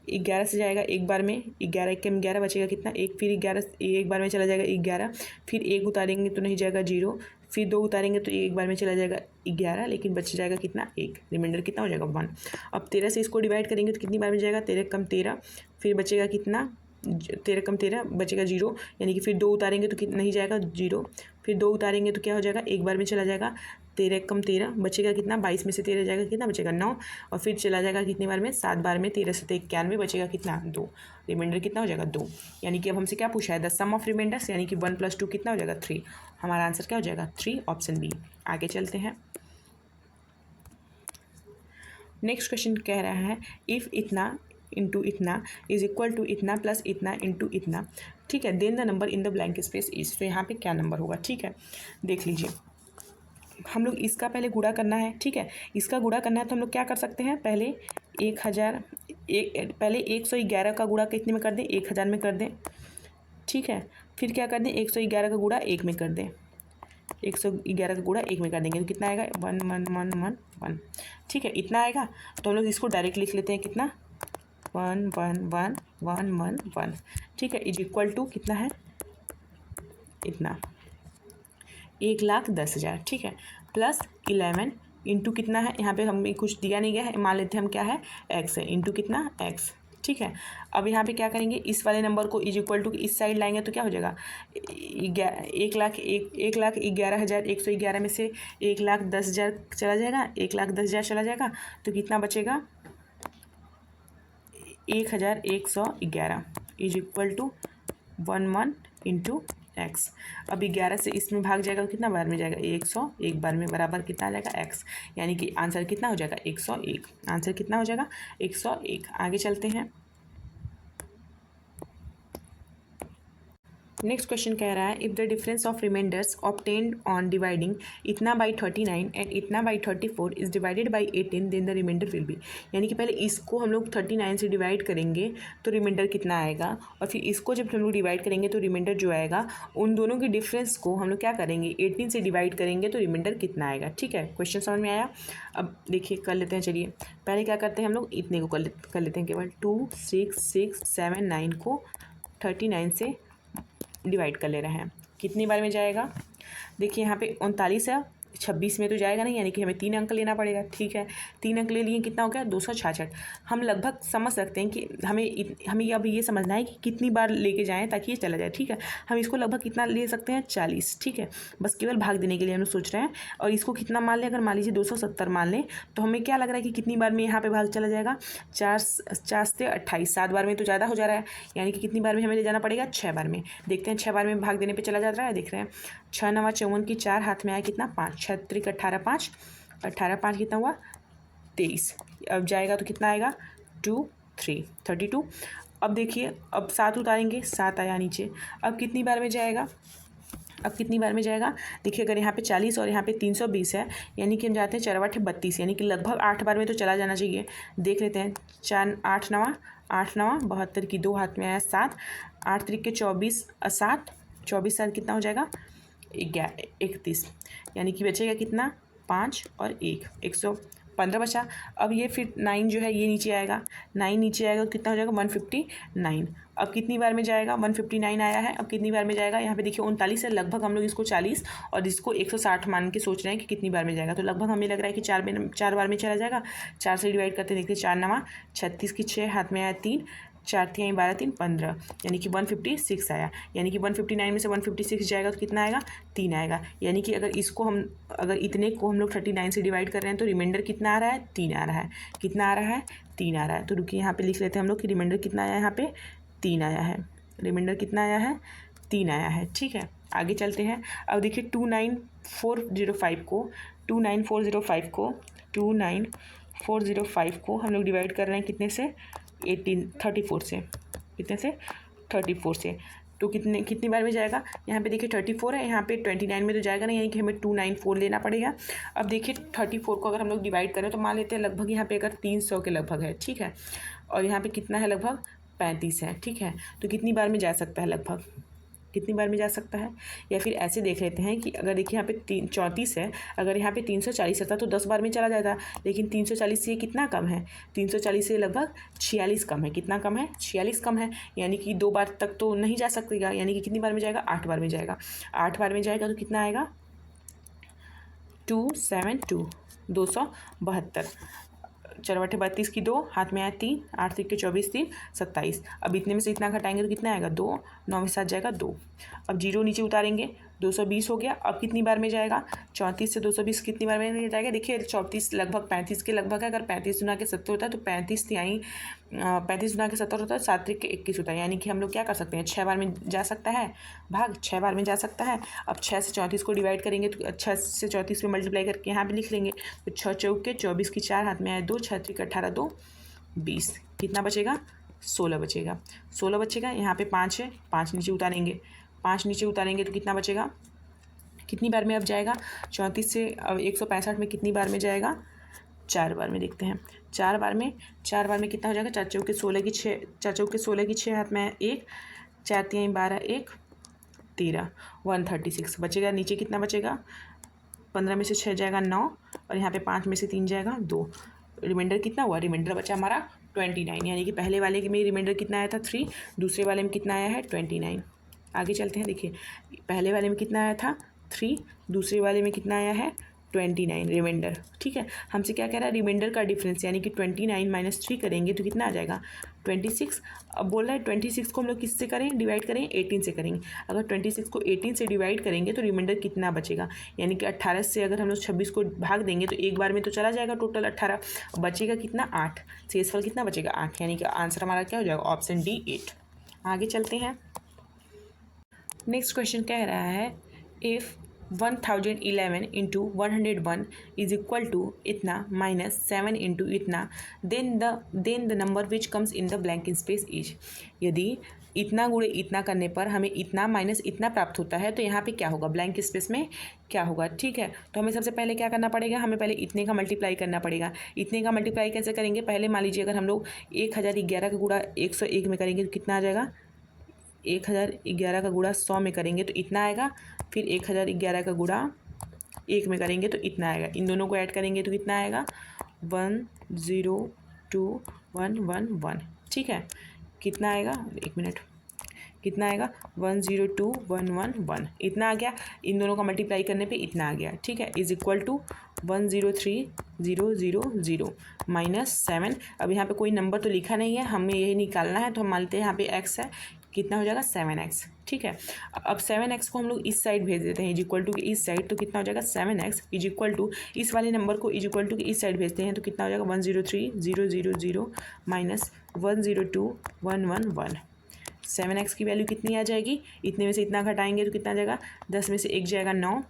11 से जाएगा एक बार में, 11 के 11 बचेगा कितना, एक, फिर 11 एक बार में चला जाएगा 11, फिर 1 उतारेंगे तो नहीं जाएगा 0, फिर 2 उतारेंगे तो एक बार में चला जाएगा 11, लेकिन बच जाएगा कितना, 1। रिमाइंडर कितना हो जाएगा, 1। अब 13 से इसको डिवाइड करेंगे तो कितनी बार में जाएगा, 13 कम 13, फिर बचेगा कितना, 13 कम 13 बचेगा 0, यानी कि फिर 2 उतारेंगे तो कितना नहीं जाएगा 0, फिर 2 उतारेंगे तो क्या हो जाएगा, एक बार में चला जाएगा, 13 कम 13 बचेगा कितना, 22 में से 13 जाएगा कितना बचेगा 9, और फिर चला जाएगा कितनी बार में, 7 बार में, 13 से 91 बचेगा कितना 2। रिमाइंडर कितना हो जाएगा 2, यानी कि अब हमसे क्या पूछा है, द सम ऑफ रिमाइंडर्स, यानी कि 1 + 2 कितना हो जाएगा 3। हमारा आंसर क्या हो जाएगा 3, ऑप्शन बी। आगे चलते हैं। नेक्स्ट क्वेश्चन कह रहा है इफ़ इतना इंटू इतना इज इक्वल टू इतना प्लस इतना इंटू इतना, ठीक है, then the number in the blank space is. तो यहाँ पे क्या नंबर होगा, ठीक है, देख लीजिए। हम लोग इसका पहले गुणा करना है, ठीक है। इसका गुणा करना है तो हम लोग क्या कर सकते हैं, पहले 111 का गुणा कितने में कर दें, 1000 में कर दें, ठीक है। फिर क्या कर दें, 111 का गुणा 1 में कर दें, 111 का गुणा 1 में कर देंगे तो कितना आएगा, 1 1 1 1 1, ठीक है, इतना आएगा। तो हम लोग इसको डायरेक्ट लिख लेते हैं, कितना 1 1 1 1 1 1, ठीक है, इज इक्वल टू कितना है, इतना 1,10,000, ठीक है, प्लस 11 इंटू कितना है, यहाँ पे हमें कुछ दिया नहीं गया है, मान लेते हैं हम क्या है, x है, इंटू कितना x, ठीक है। अब यहाँ पे क्या करेंगे, इस वाले नंबर को इज इक्वल टू इस साइड लाएंगे तो क्या हो जाएगा, 1,11,111 में से 1,10,000 चला जाएगा, 1,10,000 चला जाएगा तो कितना बचेगा, 1,111 is equal to 11 into x. अब 11 से इसमें भाग जाएगा तो कितना बार में जाएगा, 100, एक बार में, बराबर कितना आ जाएगा x, यानी कि आंसर कितना हो जाएगा 101। आंसर कितना हो जाएगा 101। आगे चलते हैं। नेक्स्ट क्वेश्चन कह रहा है if the difference of reminders obtained on dividing इतना बाई 39 एंड इतना by 34 is divided by 18 then the reminder will be, यानी कि पहले इसको हम लोग 39 से डिवाइड करेंगे तो रिमाइंडर कितना आएगा, और फिर इसको जब हम लोग डिवाइड करेंगे तो रिमाइंडर जो आएगा उन दोनों के डिफरेंस को हम लोग क्या करेंगे, 18 से डिवाइड करेंगे तो रिमाइंडर कितना आएगा, ठीक है। क्वेश्चन समझ में आया। अब देखिए कर लेते हैं, चलिए पहले क्या करते हैं हम लोग, इतने को कर लेते हैं, केवल 2 6 6 7 9 को 39 से डिवाइड कर ले रहे हैं, कितनी बार में जाएगा, देखिए यहाँ पे 39 है, 26 में तो जाएगा नहीं, यानी कि हमें 3 अंक लेना पड़ेगा। ठीक है, 3 अंक ले लिए, कितना हो गया 266। हम लगभग समझ सकते हैं कि हमें अब ये समझना है कि कितनी बार लेके जाएँ ताकि ये चला जाए। ठीक है, हम इसको लगभग कितना ले सकते हैं 40। ठीक है, बस केवल भाग देने के लिए हम लोग सोच रहे हैं। और इसको कितना मान लें, अगर मान लीजिए 270 मान लें, तो हमें क्या लग रहा है कि कितनी बार में यहाँ पे भाग चला जाएगा, 4 से 28, 7 बार में तो ज़्यादा हो जा रहा है, यानी कि कितनी बार में हमें ले जाना पड़ेगा, 6 बार में। देखते हैं 6 बार में भाग देने पर चला जा रहा है। देख रहे हैं 6 9 54 की 4 हाथ में आया कितना 5, 6 त्रिक 18 5, 18 5 कितना हुआ 23। अब जाएगा तो कितना आएगा 2 3 32। अब देखिए अब 7 उतारेंगे, 7 आया नीचे। अब कितनी बार में जाएगा, देखिए अगर यहाँ पे 40 और यहाँ पे 320 है, यानी कि हम जाते हैं 4 8 32, यानी कि लगभग 8 बार में तो चला जाना चाहिए। देख लेते हैं 4 8 9 72 की 2 हाथ में आया 7, 8 त्रिक के 24 7, 24 7 कितना हो जाएगा 31, यानी कि बचेगा कितना 5 और 1 115 बचा। अब ये फिर 9 जो है ये नीचे आएगा, 9 नीचे आएगा तो कितना हो जाएगा 159। अब कितनी बार में जाएगा 159 आया है, अब कितनी बार में जाएगा, यहाँ पे देखिए 39 है, लगभग हम लोग इसको 40 और इसको 160 मान के सोच रहे हैं कि कितनी बार में जाएगा। तो लगभग हमें लग रहा है कि 4 बार में चला जाएगा। 4 से डिवाइड करते देखते 4 9 36 की 6 हाथ में आया 3, 4 3 12 3 15, यानी कि 156 आया। यानी कि 159 में से 156 जाएगा तो कितना आएगा 3 आएगा। यानी कि अगर इतने को हम लोग 39 से डिवाइड कर रहे हैं तो रिमाइंडर कितना आ रहा है 3 आ रहा है। कितना आ रहा है 3 आ रहा है। तो रुकिए यहाँ पे लिख लेते हैं हम लोग कि रिमाइंडर कितना आया है, यहाँ पे 3 आया है। रिमाइंडर कितना आया है 3 आया है। ठीक है, आगे चलते हैं। अब देखिए 29405 को हम लोग डिवाइड कर रहे हैं कितने से 34 से, कितने से 34 से। तो कितनी बार में जाएगा, यहाँ पे देखिए 34 है, यहाँ पे 29 में तो जाएगा नहीं, यानी कि हमें 294 लेना पड़ेगा। अब देखिए 34 को अगर हम लोग डिवाइड करें तो मान लेते हैं लगभग यहाँ पे अगर 300 के लगभग है। ठीक है, और यहाँ पे कितना है लगभग 35 है। ठीक है, तो कितनी बार में जा सकता है, लगभग कितनी बार में जा सकता है। या फिर ऐसे देख लेते हैं कि अगर देखिए यहाँ पे 34 है, अगर यहाँ पे 340 होता तो 10 बार में चला जाता, लेकिन 340 से कितना कम है, 340 से लगभग 46 कम है। कितना कम है 46 कम है, यानी कि 2 बार तक तो नहीं जा सकेगा, यानी कि कितनी बार में जाएगा 8 बार में जाएगा। 8 बार में जाएगा तो कितना आएगा 272 272। 4 8 32 की 2 हाथ में आया 3, 8 3 के 24 3 27। अब इतने में से इतना घटाएंगे तो कितना आएगा 2, 9 में 7 जाएगा 2। अब 0 नीचे उतारेंगे 220 हो गया। अब कितनी बार में जाएगा 34 से 220 कितनी बार में जाएगा। देखिए 34 लगभग 35 के लगभग है, अगर 35 गुना के 70 होता है तो 35 गुना के 70 होता है, 7 3 के 21 होता है, यानी कि हम लोग क्या कर सकते हैं 6 बार में जा सकता है, भाग 6 बार में जा सकता है। अब 6 से 34 को डिवाइड करेंगे तो 6 से 34 में मल्टीप्लाई करके यहाँ भी लिख लेंगे, तो 6 चौक के 24 की 4 हाथ में आया 2, 6 3 18 2 20, कितना बचेगा 16 बचेगा। 16 बचेगा, यहाँ पे 5 है, 5 नीचे उतारेंगे, 5 नीचे उतारेंगे तो कितना बचेगा, कितनी बार में अब जाएगा 34 से अब 165 में कितनी बार में जाएगा 4 बार में। देखते हैं 4 बार में कितना हो जाएगा, 4 चौके 16 की 6, 4 चौके 16 की 6 हाथ में 1, 4 3 12 1 13, 136 बचेगा। नीचे कितना बचेगा, 15 में से 6 जाएगा 9, और यहाँ पे 5 में से 3 जाएगा 2। रिमाइंडर कितना हुआ, रिमाइंडर बचा हमारा 29, यानी कि पहले वाले में रिमाइंडर कितना आया था 3, दूसरे वाले में कितना आया है 29। आगे चलते हैं। देखिए पहले वाले में कितना आया था 3, दूसरे वाले में कितना आया है 29 रिमाइंडर। ठीक है, हमसे क्या कह रहा है रिमाइंडर का डिफरेंस, यानी कि 29 माइनस 3 करेंगे तो कितना आ जाएगा 26। अब बोल रहा है 26 को हम लोग किससे करें, डिवाइड करें 18 से करेंगे। अगर 26 को 18 से डिवाइड करेंगे तो रिमाइंडर कितना बचेगा, यानी कि 18 से अगर हम लोग 26 को भाग देंगे तो एक बार में तो चला जाएगा टोटल 18, बचेगा कितना 8, शेषफल कितना बचेगा 8, यानी कि आंसर हमारा क्या हो जाएगा ऑप्शन डी 8। आगे चलते हैं। नेक्स्ट क्वेश्चन कह रहा है if 1011 into 101 is equal to इतना माइनस 7 इंटू इतना, then the number which comes in the blank space is. यदि इतना गुणे इतना करने पर हमें इतना माइनस इतना प्राप्त होता है तो यहाँ पे क्या होगा, ब्लैंक स्पेस में क्या होगा। ठीक है, तो हमें सबसे पहले क्या करना पड़ेगा, हमें पहले इतने का मल्टीप्लाई करना पड़ेगा। इतने का मल्टीप्लाई कैसे करेंगे, पहले मान लीजिए अगर हम लोग 1011 का गुणा 101 में करेंगे तो कितना आ जाएगा, 1011 का गुणा 100 में करेंगे तो इतना आएगा, फिर 1011 का गुणा 1 में करेंगे तो इतना आएगा, इन दोनों को ऐड करेंगे तो कितना आएगा 102111। ठीक है, कितना आएगा 1 मिनट, कितना आएगा 102,111 इतना आ गया। इन दोनों का मल्टीप्लाई करने पे इतना आ गया, ठीक है, इज इक्वल टू 103,000 -7। अब यहाँ पे कोई नंबर तो लिखा नहीं है, हमें यही निकालना है, तो हम मानते हैं यहाँ पे x है, कितना हो जाएगा 7x, ठीक है। अब 7x को हम लोग इस साइड भेज देते हैं, इज इक्वल टू के इस साइड, तो कितना हो जाएगा 7x इज इक्वल टू इस वाले नंबर को इज इक्वल टू के इस साइड भेजते हैं, तो कितना हो जाएगा 103,000 -102,111। 7x की वैल्यू कितनी आ जाएगी, इतने में से इतना घटाएंगे तो कितना आ जाएगा, 10 में से 1 जाएगा 9,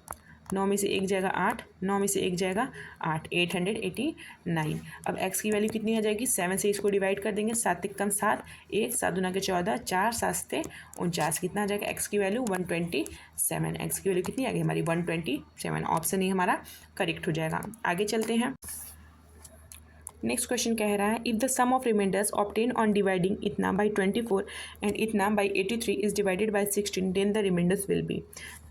9 में से 1 जाएगा 8, 9 में से 1 जाएगा 8, 889। अब x की वैल्यू कितनी आ जाएगी, 7 से इसको डिवाइड कर देंगे, 7 कम 7, 1 7 दूना के 14, 4 7 49, कितना आ जाएगा x की वैल्यू 127। x की वैल्यू कितनी आ गई हमारी 127, ऑप्शन ही हमारा करेक्ट हो जाएगा। आगे चलते हैं। नेक्स्ट क्वेश्चन कह रहा है if the sum of reminders obtain on dividing इतना बाई 24 एंड इतना by 83 is divided by 16 then the reminders will be.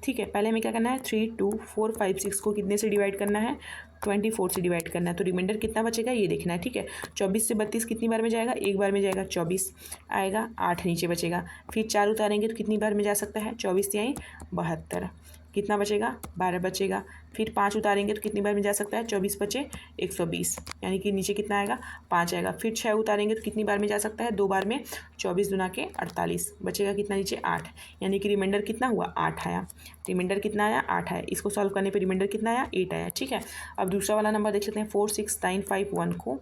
ठीक है, पहले हमें क्या करना है, 3 2 4 5 6 को कितने से डिवाइड करना है, 24 से डिवाइड करना है, तो रिमाइंडर कितना बचेगा ये देखना है। ठीक है, 24 से 32 कितनी बार में जाएगा, एक बार में जाएगा, 24 आएगा, 8 नीचे बचेगा, फिर 4 उतारेंगे तो कितनी बार में जा सकता है, 24 यानी 72, कितना बचेगा 12 बचेगा, फिर 5 उतारेंगे तो कितनी बार में जा सकता है, 24 बचे 120, यानी कि नीचे कितना आएगा 5 आएगा, फिर 6 उतारेंगे तो कितनी बार में जा सकता है, 2 बार में, 24 दूना के 48, बचेगा कितना नीचे 8, यानी कि रिमाइंडर कितना हुआ 8 आया। रिमाइंडर कितना आया 8 आया, इसको सॉल्व करने पे रिमाइंडर कितना आया 8 आया। ठीक है, अब दूसरा वाला नंबर देख लेते हैं, 46951 को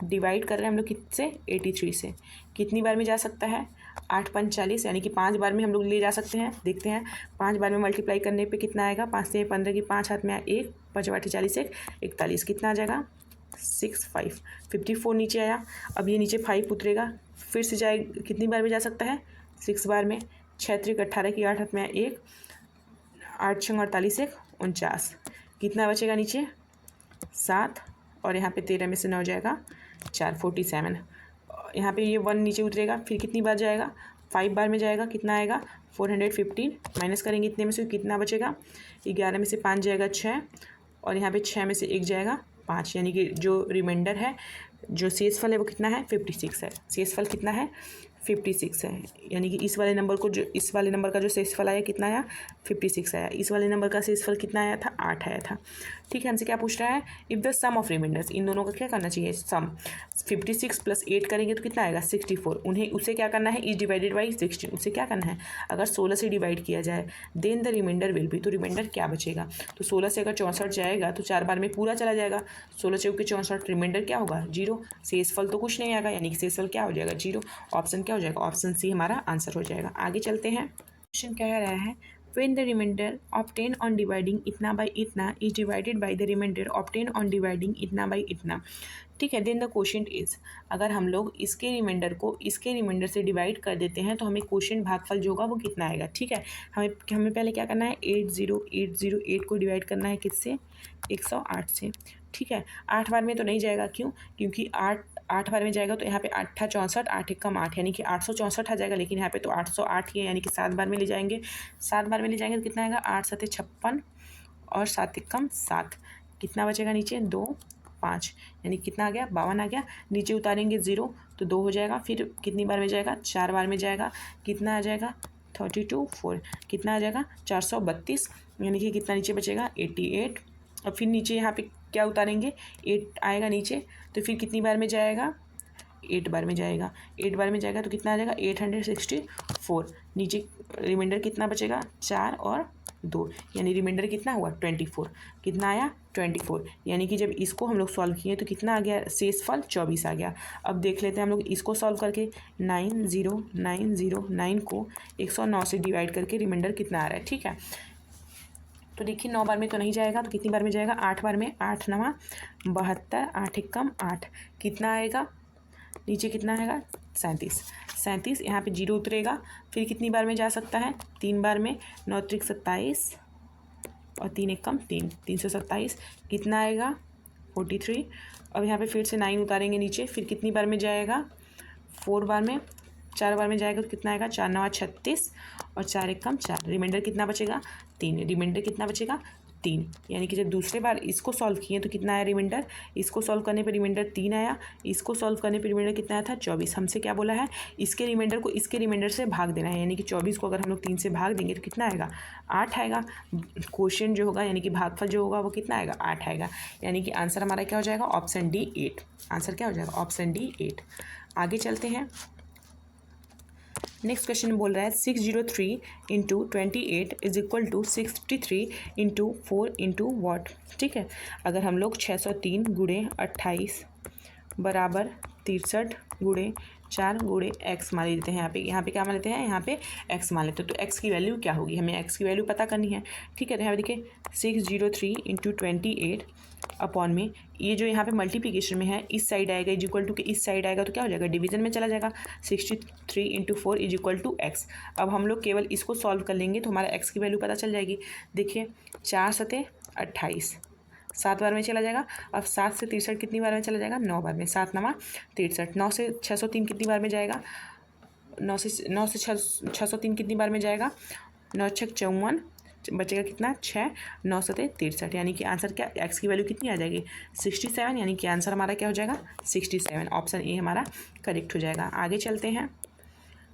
डिवाइड कर रहे हैं हम लोग किससे, 83 से, कितनी बार में जा सकता है, 8 5 40, यानी कि 5 बार में हम लोग ले जा सकते हैं। देखते हैं 5 बार में मल्टीप्लाई करने पे कितना आएगा, 5 से 15 की 5 हाथ में आया 1, 5 8 40 1 41, कितना आ जाएगा 6 5 54 नीचे आया। अब ये नीचे 5 उतरेगा, फिर से जाए कितनी बार में जा सकता है 6 बार में, 6 3 18 की 8 हाथ में आया 1, 8 6 48 1 49, कितना बचेगा नीचे 7, और यहाँ पे 13 में से 9 जाएगा 4 47, यहाँ पे ये 1 नीचे उतरेगा, फिर कितनी बार जाएगा 5 बार में जाएगा, कितना आएगा 415, माइनस करेंगे इतने में से कितना बचेगा, 11 में से 5 जाएगा 6, और यहाँ पे 6 में से 1 जाएगा 5, यानी कि जो रिमाइंडर है, जो शेषफल है वो कितना है 56 है। शेषफल कितना है 56 है, यानी कि इस वाले नंबर को, जो इस वाले नंबर का जो शेषफल आया कितना आया 56 आया, इस वाले नंबर का शेषफल कितना आया था 8 आया था। ठीक है, हमसे क्या पूछ रहा है, if the sum of remainders, इन दोनों का क्या करना चाहिए, सम 56 + 8 करेंगे तो कितना आएगा 64, उन्हें उसे क्या करना है, इज डिवाइडेड बाई 16, उसे क्या करना है, अगर 16 से डिवाइड किया जाए then the reminder will be, तो रिमाइंडर क्या बचेगा, तो 16 से अगर 64 जाएगा तो 4 बार में पूरा चला जाएगा, 16 चौके 64, रिमाइंडर क्या होगा 0, शेषफल तो कुछ नहीं आएगा, यानी कि शेषफल क्या हो जाएगा 0, ऑप्शन क्या हो जाएगा, ऑप्शन सी हमारा आंसर हो जाएगा। आगे चलते हैं। क्वेश्चन कह रहा है when the remainder obtained on dividing इतना by इतना is divided by the remainder obtained on dividing इतना by इतना। ठीक है, देन द क्वोशिएंट इज, अगर हम लोग इसके रिमाइंडर को इसके रिमाइंडर से डिवाइड कर देते हैं तो हमें क्वोशिएंट भागफल जो होगा वो कितना आएगा। ठीक है, हमें पहले क्या करना है, 80808 को डिवाइड करना है किससे, 108 से। ठीक है, 8 बार में तो नहीं जाएगा, क्यों, क्योंकि 8 बार में जाएगा तो यहाँ पे 8 64, 8 1 8, यानी कि 864 आ जाएगा, लेकिन यहाँ पे तो 808 ही है, यानी कि 7 बार में ले जाएंगे, 7 बार में ले जाएंगे तो कितना आएगा 8 7 56 और 7 1 7, कितना बचेगा नीचे 2 5, यानी कितना आ गया 52 आ गया, नीचे उतारेंगे 0 तो 2 हो जाएगा, फिर कितनी बार में जाएगा 4 बार में जाएगा, कितना आ जाएगा 32 4, कितना आ जाएगा 432, यानी कि कितना नीचे बचेगा 88, और फिर नीचे यहाँ पे क्या उतारेंगे 8 आएगा नीचे, तो फिर कितनी बार में जाएगा 8 बार में जाएगा, 8 बार में जाएगा तो कितना आ जाएगा 864, नीचे रिमाइंडर कितना बचेगा 4 और 2, यानी रिमाइंडर कितना हुआ 24, कितना आया 24, यानी कि जब इसको हम लोग सॉल्व किए तो कितना आ गया शेषफल 24 आ गया। अब देख लेते हैं हम लोग इसको सॉल्व करके, 90909 को 109 से डिवाइड करके रिमाइंडर कितना आ रहा है। ठीक है, तो देखिए 9 बार में तो नहीं जाएगा, तो कितनी बार में जाएगा 8 बार में, 8 9 72, 8 1 8, कितना आएगा नीचे, कितना आएगा 37, यहाँ पे 0 उतरेगा, फिर कितनी बार में जा सकता है 3 बार में, 9 3 27 और 3 1 3, 327, कितना आएगा 43, अब यहाँ पे फिर से 9 उतारेंगे नीचे, फिर कितनी बार में जाएगा 4 बार में, 4 बार में जाएगा तो कितना आएगा 4 9 36 और 4 1 4, रिमाइंडर कितना बचेगा 3, रिमाइंडर कितना बचेगा 3, यानी कि जब दूसरे बार इसको सॉल्व किए तो कितना आया रिमाइंडर, इसको सॉल्व करने पर रिमाइंडर 3 आया, इसको सॉल्व करने पर रिमाइंडर कितना आया था 24। हमसे क्या बोला है, इसके रिमाइंडर को इसके रिमाइंडर से भाग देना है, यानी कि 24 को अगर हम लोग 3 से भाग देंगे तो कितना आएगा 8 आएगा। क्वेश्चन जो होगा यानी कि भागफल जो होगा वो कितना आएगा 8 आएगा, यानी कि आंसर हमारा क्या हो जाएगा ऑप्शन डी 8। आंसर क्या हो जाएगा ऑप्शन डी 8। आगे चलते हैं। नेक्स्ट क्वेश्चन बोल रहा है 603 into 28 is equal to 63 into 4 into what. ठीक है, अगर हम लोग 603 गुणे 28 बराबर 63 गुणे 4 गुणे एक्स मान लेते हैं। यहाँ पे क्या मान लेते हैं, यहाँ पे एक्स मान लेते हैं। तो एक्स की वैल्यू क्या होगी, हमें एक्स की वैल्यू पता करनी है। ठीक है, तो यहाँ पे देखिए 603 इंटू 28 अपॉन में ये जो यहाँ पे मल्टीप्लिकेशन में है इस साइड आएगा इज इक्वल टू के इस साइड आएगा तो क्या हो जाएगा डिवीजन में चला जाएगा। 63 into 4 is equal to x. अब हम लोग केवल इसको सॉल्व कर लेंगे तो हमारा एक्स की वैल्यू पता चल जाएगी। देखिए 4 सते 28 7 बार में चला जाएगा। अब 7 से 63 कितनी बार में चला जाएगा 9 बार में। 7 9 63। 9 से 603 कितनी बार में जाएगा, 9 से 603 कितनी बार में जाएगा, 9 6 54 बचेगा कितना 6, 9 सते 63, यानी कि आंसर क्या एक्स की वैल्यू कितनी आ जाएगी 67, यानी कि आंसर हमारा क्या हो जाएगा 67। ऑप्शन ए हमारा करेक्ट हो जाएगा। आगे चलते हैं।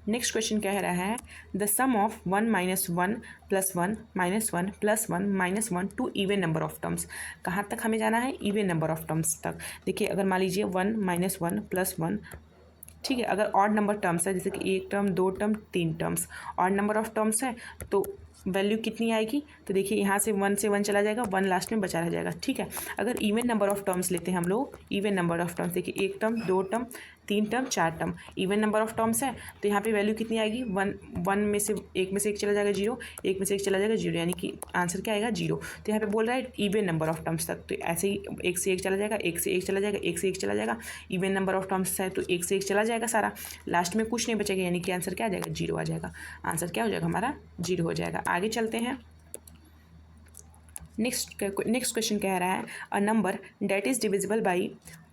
नेक्स्ट क्वेश्चन कह रहा है the sum of 1 -1 + 1 -1 + 1 -1 to even number of terms. कहाँ तक हमें जाना है, इवन नंबर ऑफ टर्म्स तक। देखिए अगर मान लीजिए 1 -1 + 1, ठीक है, अगर ऑड नंबर टर्म्स है जैसे कि 1 term 2 term 3 terms, odd number of terms है तो वैल्यू कितनी आएगी, तो देखिए यहाँ से 1 से 1 चला जाएगा, 1 लास्ट में बचा रह जाएगा। ठीक है, अगर इवन नंबर ऑफ टर्म्स लेते हैं हम लोग, इवन नंबर ऑफ टर्म्स देखिए 1 term 2 term 3 term 4 term, even number of terms है तो यहाँ पे वैल्यू कितनी आएगी 1 में से 1 चला जाएगा 0, 1 में से 1 चला जाएगा 0, यानी कि आंसर क्या आएगा 0। तो यहाँ पे बोल रहा है इवन नंबर ऑफ टर्म्स तक, तो ऐसे ही 1 से 1 चला जाएगा, 1 से 1 चला जाएगा, 1 से 1 चला जाएगा। इवन नंबर ऑफ टर्म्स है तो 1 से 1 चला जाएगा सारा, लास्ट में कुछ नहीं बचेगा, यानी कि आंसर क्या आ जाएगा 0 आ जाएगा। आंसर क्या हो जाएगा हमारा 0 हो जाएगा। आगे चलते हैं। नेक्स्ट क्वेश्चन कह रहा है a number that is divisible by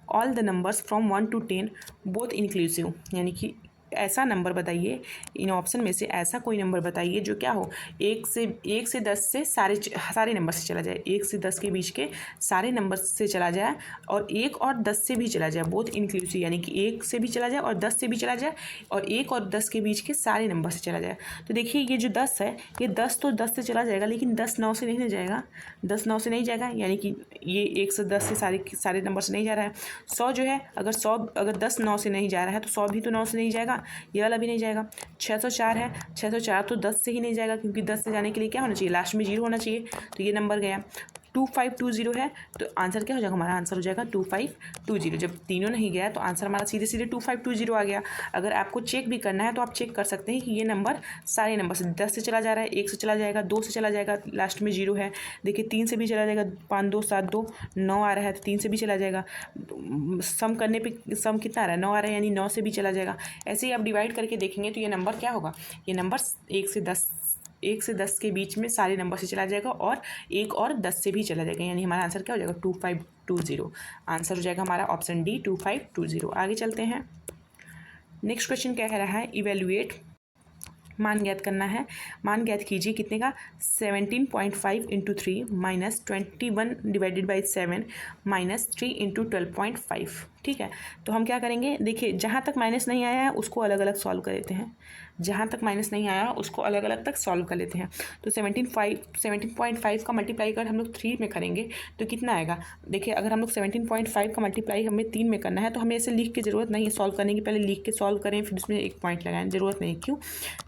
all the numbers from 1 to 10 both inclusive, यानी कि ऐसा नंबर बताइए, इन ऑप्शन में से ऐसा कोई नंबर बताइए जो क्या हो 1 से 10 से सारे नंबर से चला जाए, 1 से 10 के बीच के सारे नंबर से चला जाए और 1 और 10 से भी चला जाए, बोथ इंक्लूसिव, यानी कि 1 से भी चला जाए और 10 से भी चला जाए और 1 और 10 के बीच के सारे नंबर से चला जाए। तो देखिए ये जो 10 है ये 10 तो 10 से चला जाएगा, लेकिन 10 9 से नहीं जाएगा, 10 9 से नहीं जाएगा, यानी कि ये 1 से 10 से सारे नंबर से नहीं जा रहा है। 100 जो है अगर 10 9 से नहीं जा रहा है तो 100 भी तो 9 से नहीं जाएगा, ये वाला भी नहीं जाएगा। 604 है, 604 तो 10 से ही नहीं जाएगा, क्योंकि 10 से जाने के लिए क्या होना चाहिए लास्ट में 0 होना चाहिए, तो ये नंबर गया। 2520 है तो आंसर क्या हो जाएगा, हमारा आंसर हो जाएगा 2520। जब तीनों नहीं गया तो आंसर हमारा सीधे सीधे 2520 आ गया। अगर आपको चेक भी करना है तो आप चेक कर सकते हैं कि ये नंबर सारे नंबर से 10 से चला जा रहा है, 1 से चला जाएगा, 2 से चला जाएगा, लास्ट में 0 है। देखिए 3 से भी चला जाएगा, 5 2 7 2 9 आ रहा है तो 3 से भी चला जाएगा। सम करने पे सम कितना आ रहा है 9 आ रहा है, यानी 9 से भी चला जाएगा। ऐसे ही आप डिवाइड करके देखेंगे तो ये नंबर क्या होगा, ये नंबर 1 से 10 के बीच में सारे नंबर से चला जाएगा और 1 और 10 से भी चला जाएगा, यानी हमारा आंसर क्या हो जाएगा 2520। आंसर हो जाएगा हमारा ऑप्शन डी 2520। आगे चलते हैं। नेक्स्ट क्वेश्चन क्या कह रहा है इवेल्युएट, मान ज्ञात करना है। मान ज्ञात कीजिए कितने का 17.5 × 3 -21 डिवाइडेड बाई 7 -3 × 12.5। ठीक है, तो हम क्या करेंगे, देखिए जहाँ तक माइनस नहीं आया है उसको अलग अलग सॉल्व कर लेते हैं, जहाँ तक माइनस नहीं आया उसको अलग अलग तक सॉल्व कर लेते हैं। तो 17.5 का मल्टीप्लाई कर हम लोग 3 में करेंगे तो कितना आएगा। देखिए अगर हम लोग 17.5 का मल्टीप्लाई हमें 3 में करना है तो हमें ऐसे लिख के ज़रूरत नहीं है सॉल्व करने की, पहले लिख के सॉल्व करें फिर उसमें एक पॉइंट लगाएं, ज़रूरत नहीं। क्यों,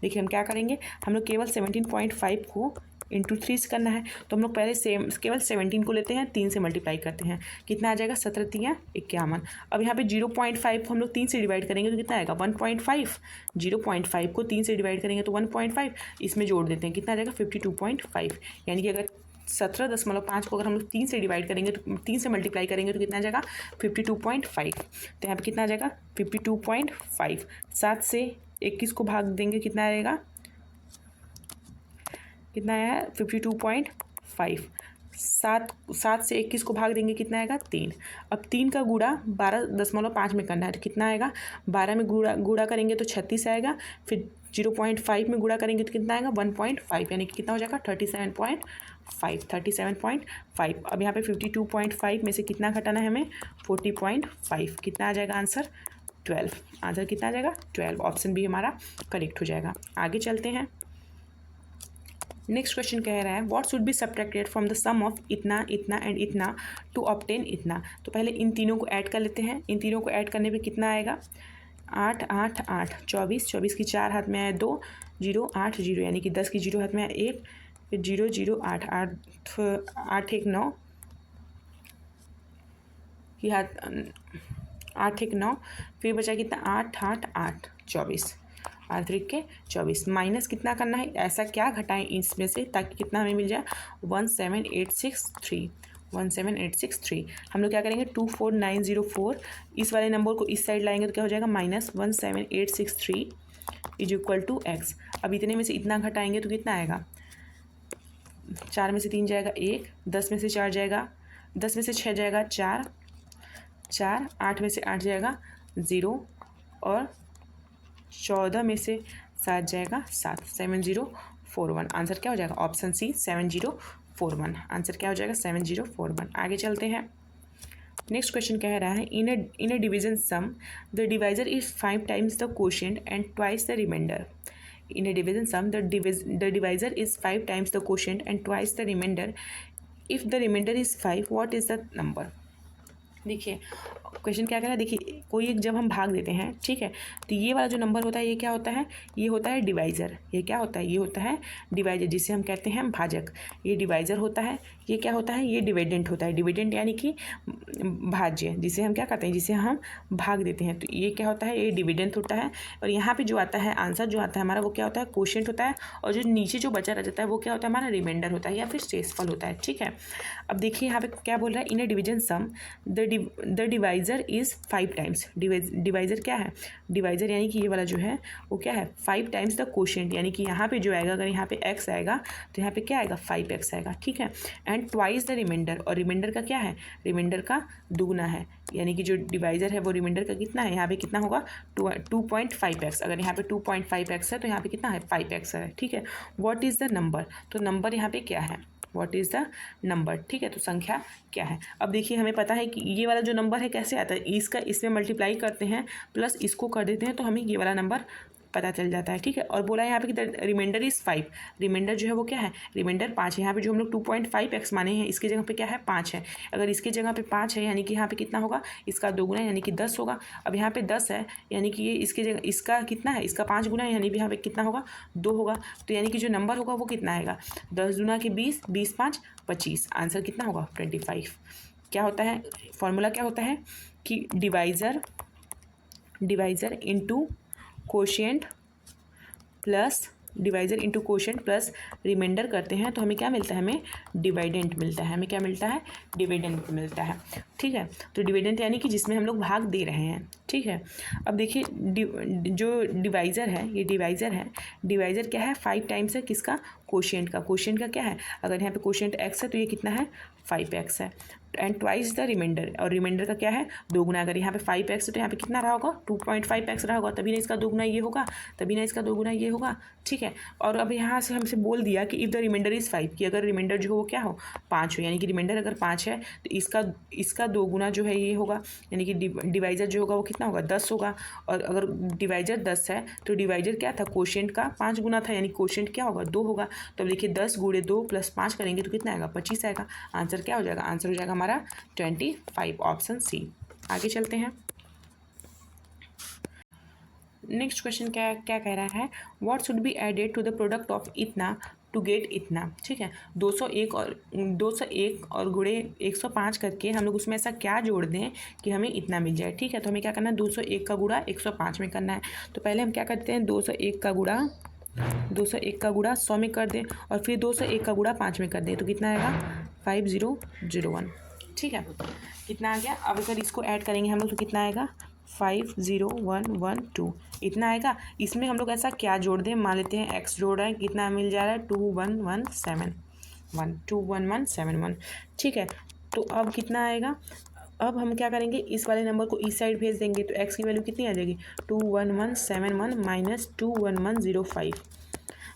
देखिए हम क्या करेंगे, हम लोग केवल 17.5 को इंटू 3 से करना है, तो हम लोग पहले केवल 17 को लेते हैं, 3 से मल्टीप्लाई करते हैं, कितना आ जाएगा 17 3 51। अब यहाँ पे 0.5 को हम लोग 3 से डिवाइड करेंगे तो कितना आएगा 1.5। 0.5 को 3 से डिवाइड करेंगे तो 1.5, इसमें जोड़ देते हैं, कितना आ जाएगा 52.5। यानी कि अगर 17.5 को अगर हम लोग 3 से डिवाइड करेंगे तो 3 से मल्टीप्लाई करेंगे तो कितना आ जाएगा 52.5। तो यहाँ पे कितना आ जाएगा 52.5। 7 से 21 को भाग देंगे कितना आएगा, कितना आया है 52.5। 7 से 21 को भाग देंगे कितना आएगा 3। अब 3 का गुणा 12.5 में करना है तो कितना आएगा, 12 में गुणा करेंगे तो 36 आएगा, फिर 0.5 में गुणा करेंगे तो कितना आएगा 1.5, यानी कि कितना हो जाएगा 37.5। अब यहाँ पे 52.5 में से कितना घटाना है हमें 40.5, कितना आ जाएगा आंसर 12। आंसर कितना आ जाएगा 12। ऑप्शन बी हमारा करेक्ट हो जाएगा। आगे चलते हैं। नेक्स्ट क्वेश्चन कह रहा है what should be subtracted from the sum of इतना इतना एंड इतना टू ऑब्टेन इतना। तो पहले इन तीनों को ऐड कर लेते हैं। इन तीनों को ऐड करने पे कितना आएगा 8 8 8 24, 24 की 4 हाथ में आया 2, 0 8 0, यानी कि 10 की 0 हाथ में आया 1, फिर 0 0 8 8 8 1 9 की हाथ 8 1 9, फिर बचा कितना 8 8 8 24, 8 3 के 24, माइनस कितना करना है, ऐसा क्या घटाएं इसमें से ताकि कितना हमें मिल जाए 17863। 17863 हम लोग क्या करेंगे 24904, इस वाले नंबर को इस साइड लाएंगे तो क्या हो जाएगा -17863 इज इक्वल टू एक्स। अब इतने में से इतना घटाएंगे तो कितना आएगा 4 में से 3 जाएगा 1, 10 में से 4 जाएगा, 10 में से 6 जाएगा 4, 8 में से 8 जाएगा 0, और 14 में से 7 जाएगा 7, 7041। आंसर क्या हो जाएगा ऑप्शन सी 7041। आंसर क्या हो जाएगा 7041। आगे चलते हैं। नेक्स्ट क्वेश्चन कह रहा है in a division sum the divisor is 5 times the quotient and twice the remainder. In a division sum, the divisor is 5 times the quotient and twice the remainder. If the remainder is 5, what is the number? देखिए क्वेश्चन क्या कह रहा है, देखिए कोई एक जब हम भाग देते हैं, ठीक है, तो ये वाला जो नंबर होता है ये क्या होता है, ये होता है डिवाइज़र। ये क्या होता है, ये होता है डिवाइज़र, जिसे हम कहते हैं भाजक। ये डिवाइज़र होता है। ये क्या होता है, ये डिविडेंट होता है। डिविडेंट यानी कि भाज्य, जिसे हम क्या कहते हैं, जिसे हम भाग देते हैं। तो ये क्या होता है, ये डिविडेंट होता है। और यहाँ पर जो आता है आंसर जो आता है हमारा वो क्या होता है, क्वोशिएंट होता है। और जो नीचे जो बचा रह जाता है वो क्या होता है, हमारा रिमाइंडर होता है या फिर शेषफल होता है। ठीक है, अब देखिए यहाँ पे क्या बोल रहा है, in a division sum the divisor is 5 times. Divisor क्या है, डिवाइज़र यानी कि ये वाला जो है वो क्या है 5 टाइम्स द क्वोशिएंट, यानी कि यहाँ पे जो आएगा, अगर यहाँ पे x आएगा तो यहाँ पे क्या आएगा 5x आएगा। ठीक है, एंड ट्वाइस द रिमाइंडर, और रिमाइंडर का क्या है, रिमाइंडर का दुगना है, यानी कि जो डिवाइज़र है वो रिमाइंडर का कितना है, यहाँ पे कितना होगा 2.5x। अगर यहाँ पे 2.5x है तो यहाँ पे कितना है 5x है। ठीक है, व्हाट इज़ द नंबर, तो नंबर यहाँ पे क्या है, व्हाट इज़ द नंबर। ठीक है, तो संख्या क्या है। अब देखिए हमें पता है कि ये वाला जो नंबर है कैसे आता है, इसका इसमें मल्टीप्लाई करते हैं प्लस इसको कर देते हैं तो हमें ये वाला नंबर पता चल जाता है। ठीक है, और बोला है यहाँ पे कि रिमाइंडर इज़ 5। रिमाइंडर जो है वो क्या है, रिमाइंडर 5 है। यहाँ पे जो हम लोग 2.5x माने हैं इसकी जगह पे क्या है 5 है। अगर इसकी जगह पे 5 है यानी कि यहाँ पे कितना होगा, इसका 2 गुना यानी कि 10 होगा। अब यहाँ पे 10 है यानी कि ये इसकी जगह इसका कितना है, इसका 5 गुना यानी कि यहाँ पे कितना होगा 2 होगा। तो यानी कि जो नंबर होगा वो कितना आएगा 10 दूना के 20, 20 5 25। आंसर कितना होगा 25। क्या होता है फॉर्मूला, क्या होता है कि divisor into quotient plus divisor into quotient plus reminder करते हैं तो हमें क्या मिलता है, हमें डिविडेंड मिलता है। हमें क्या मिलता है, डिविडेंड मिलता है। ठीक है, तो डिविडेंड यानी कि जिसमें हम लोग भाग दे रहे हैं। ठीक है, अब देखिए जो डिवाइज़र है, ये डिवाइज़र है। डिवाइज़र क्या है 5 टाइम्स है किसका, क्वोशिएंट का। क्वोशिएंट का क्या है, अगर यहाँ पे क्वोशिएंट x है तो ये कितना है 5x है। एंड ट्वाइस द रिमाइंडर, और रिमाइंडर का क्या है 2 गुना। अगर यहाँ पे 5x है तो यहाँ पे कितना रहा होगा 2.5x रहा होगा, तभी ना इसका 2 गुना ये होगा, तभी ना इसका 2 गुना ये होगा। ठीक है, और अब यहाँ से हमसे बोल दिया कि इफ़ द रिमाइंडर इज़ 5, कि अगर रिमाइंडर जो हो वो क्या हो 5 हो, यानी कि रिमाइंडर अगर 5 है तो इसका 2 गुना जो है ये होगा, यानी कि डिवाइज़र जो होगा वो कितना होगा 10 होगा। और अगर डिवाइज़र 10 है तो डिवाइज़र क्या था, क्वोशिएंट का 5 गुना था, यानी क्वोशिएंट क्या होगा 2 होगा। तो अब देखिए 10 गुणे 2 प्लस 5 करेंगे तो कितना आएगा 25 आएगा। आंसर क्या हो जाएगा, आंसर हो जाएगा हमारा 25, ऑप्शन सी। आगे चलते हैं। नेक्स्ट क्वेश्चन क्या कह रहा है, what should be added to the product of इतना टू गेट इतना। ठीक है, 201 और गुणे 105 करके हम लोग उसमें ऐसा क्या जोड़ दें कि हमें इतना मिल जाए। ठीक है, तो हमें क्या करना है 201 का गुणा 105 में करना है। तो पहले हम क्या करते हैं 201 का गुणा 100 में कर दें और फिर 201 का गुणा 5 में कर दें तो कितना आएगा 5001। ठीक है, कितना आ गया। अब अगर इसको ऐड करेंगे हम लोग तो कितना आएगा 50112 इतना आएगा। इसमें हम लोग ऐसा क्या जोड़ दें, मान लेते हैं x जोड़ रहे हैं, कितना मिल जा रहा है 21171। ठीक है, तो अब कितना आएगा, अब हम क्या करेंगे, इस वाले नंबर को इस साइड भेज देंगे तो x की वैल्यू कितनी आ जाएगी 21171 माइनस 21105।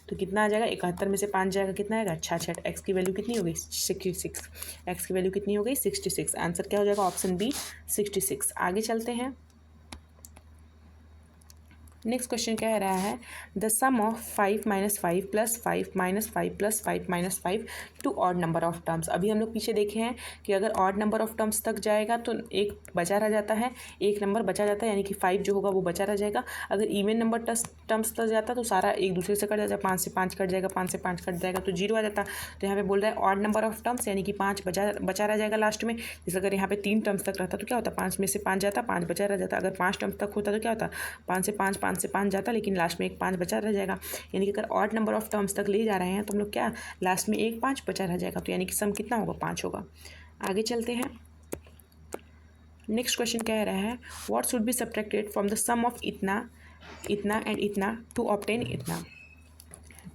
तो कितना आ जाएगा, 71 में से 5 जाएगा, कितना आएगा 66। एक्स की वैल्यू कितनी हो गई 66। एक्स की वैल्यू कितनी हो गई 66। आंसर क्या हो जाएगा, ऑप्शन बी 66। आगे चलते हैं। नेक्स्ट क्वेश्चन कह रहा है the sum of 5 minus 5 plus 5 minus 5 plus 5 minus 5 to odd number of terms. अभी हम लोग पीछे देखे हैं कि अगर ऑड नंबर ऑफ टर्म्स तक जाएगा तो एक बचा रह जाता है, एक नंबर बचा जाता है, यानी कि 5 जो होगा वो बचा रह जाएगा। अगर इवन नंबर टर्म्स तक जाता तो सारा एक दूसरे से कट जाता, 5 से 5 कट जाएगा, 5 से 5 कट जाएगा तो 0 आ जाता। तो यहाँ पे बोल रहा है ऑड नंबर ऑफ टर्म्स, यानी कि 5 बचा रह जाएगा लास्ट में। जैसे अगर यहाँ पे 3 टर्म्स तक रहता तो क्या होता, 5 में से 5 जाता, 5 बचा रह जाता। अगर 5 टर्म्स तक होता तो क्या होता, 5 से 5 जाता, लेकिन लास्ट में एक 5 बचा रह जाएगा। यानी कि अगर ऑड नंबर ऑफ टर्म्स तक ले जा रहे हैं तो हम लोग क्या, लास्ट में एक 5 बचा रह जाएगा। तो यानी कि सम कितना होगा, 5 होगा। आगे चलते हैं। नेक्स्ट क्वेश्चन कह रहा है what should be subtracted from the sum of इतना, इतना एंड इतना टू ऑब्टेन इतना।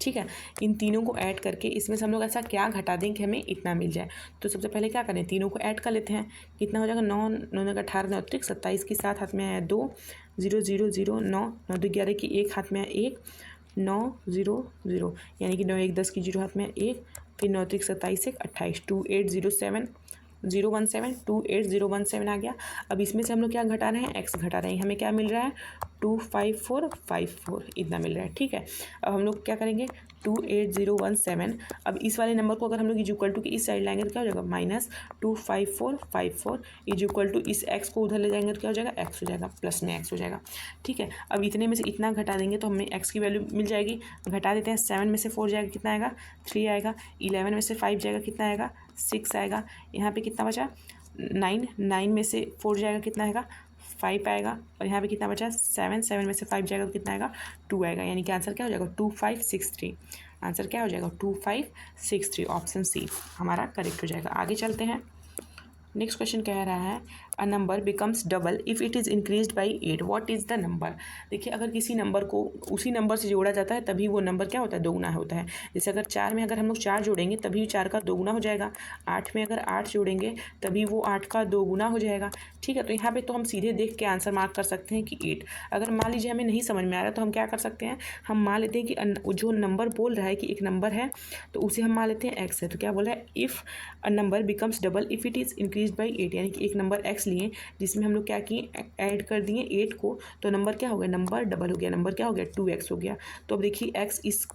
ठीक है, इन तीनों को ऐड करके इसमें से हम लोग ऐसा क्या घटा दें कि हमें इतना मिल जाए। तो सबसे पहले क्या करें, तीनों को ऐड कर लेते हैं। कितना हो जाएगा, 9 9 18 9 27 की 7 हाथ में आया 2 0 0 0 9 9 2 11 की 1 हाथ में आया 1 9 0 0, यानी कि 9 1 10 की 0 हाथ में 1, फिर 9 3 27 1 28 2807017 28017 आ गया। अब इसमें से हम लोग क्या घटा रहे हैं, एक्स घटा रहे हैं। हमें क्या मिल रहा है 25454 इतना मिल रहा है। ठीक है, अब हम लोग क्या करेंगे 28017। अब इस वाले नंबर को अगर हम लोग इज इक्वल टू की इस साइड लाएंगे तो क्या हो जाएगा माइनस 25454 इज इक्वल टू इस एक्स को उधर ले जाएंगे तो क्या हो जाएगा एक्स हो जाएगा, प्लस में एक्स हो जाएगा। ठीक है, अब इतने में से इतना घटा देंगे तो हमें एक्स की वैल्यू मिल जाएगी। घटा देते हैं, 7 में से 4 जाएगा कितना आएगा 3 आएगा, 11 में से 5 जाएगा कितना आएगा 6 आएगा, यहाँ पे कितना बचा 9, 9 में से 4 जाएगा कितना आएगा 5 आएगा, और यहाँ पे कितना बचा 7, 7 में से 5 जाएगा तो कितना आएगा 2 आएगा। यानी कि आंसर क्या हो जाएगा 2563। आंसर क्या हो जाएगा 2563, ऑप्शन सी हमारा करेक्ट हो जाएगा। आगे चलते हैं। नेक्स्ट क्वेश्चन कह रहा है a number becomes double if it is increased by 8, what is the number. देखिए, अगर किसी नंबर को उसी नंबर से जोड़ा जाता है तभी वो नंबर क्या होता है, दोगुना होता है। जैसे अगर 4 में अगर हम लोग 4 जोड़ेंगे तभी 4 का दोगुना हो जाएगा, 8 में अगर 8 जोड़ेंगे तभी वो 8 का दोगुना हो जाएगा। ठीक है, तो यहाँ पे तो हम सीधे देख के आंसर मार्क कर सकते हैं कि 8। अगर मान लीजिए हमें नहीं समझ में आ रहा तो हम क्या कर सकते हैं, हम मान लेते हैं कि जो नंबर बोल रहा है कि एक नंबर है तो उसे हम मान लेते हैं एक्स है। तो क्या बोला है, if a number becomes double if it is increase by 8, यानी कि एक नंबर एक्स लिए जिसमें हम लोग क्या किए ऐड कर दिए 8 को, तो नंबर क्या हो गया, नंबर डबल हो गया। नंबर क्या हो गया 2x हो गया। तो अब देखिए एक्स इस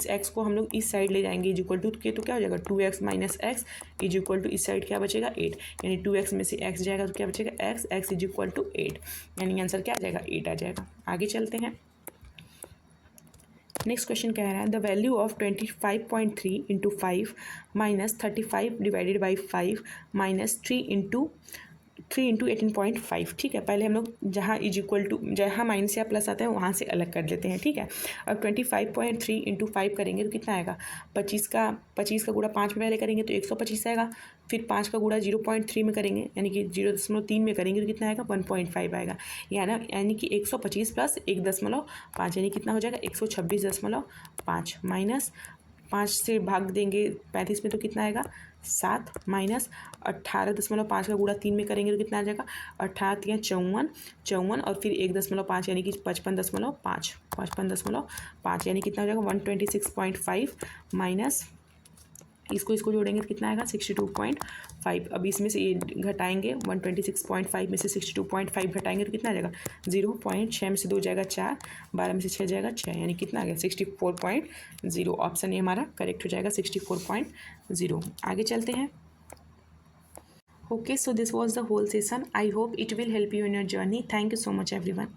एक्स को हम लोग इस साइड ले जाएंगे इज इक्वल टू के, तो क्या हो जाएगा 2x minus x is equal to इस साइड क्या बचेगा 8, यानी 2x में से x जाएगा तो क्या बचेगा x इज इक्वल टू 8, यानी आंसर क्या आ जाएगा 8 आ जाएगा। आगे चलते हैं। नेक्स्ट क्वेश्चन कह रहा है the value of 25.3 into 5 minus 35 divided by 5 minus 3 into 18.5। ठीक है, पहले हम लोग जहाँ इज इक्वल टू जहाँ माइनस या प्लस आता है वहाँ से अलग कर देते हैं। ठीक है, अब 25.3 इंटू 5 करेंगे तो कितना आएगा 25 का गुणा 5 में पहले करेंगे तो 125 आएगा, फिर 5 का गुणा 0.3 में करेंगे यानी कि 0.3 में करेंगे तो कितना आएगा 1.5 आएगा, यानी कि 125 प्लस 1.5 यानी कितना हो जाएगा 126.5 माइनस 5 से भाग देंगे 35 में तो कितना आएगा 7 माइनस 18.5 का गुणा 3 में करेंगे तो कितना आ जाएगा 18 या 54 और फिर 1.5 यानी कि 55.5 यानी कितना हो जाएगा 126.5 माइनस इसको जोड़ेंगे तो कितना आएगा 62.5। अब इसमें से ये घटाएंगे 126.5 में से 62.5 घटाएंगे तो कितना आ जाएगा 0.6 में से 2 जाएगा 4, 12 में से 6 जाएगा 6, यानी कितना आ गया 64.0। ऑप्शन ये हमारा करेक्ट हो जाएगा 64.0। आगे चलते हैं। Okay, so this was the whole session. I hope it will help you in your journey. Thank you so much everyone.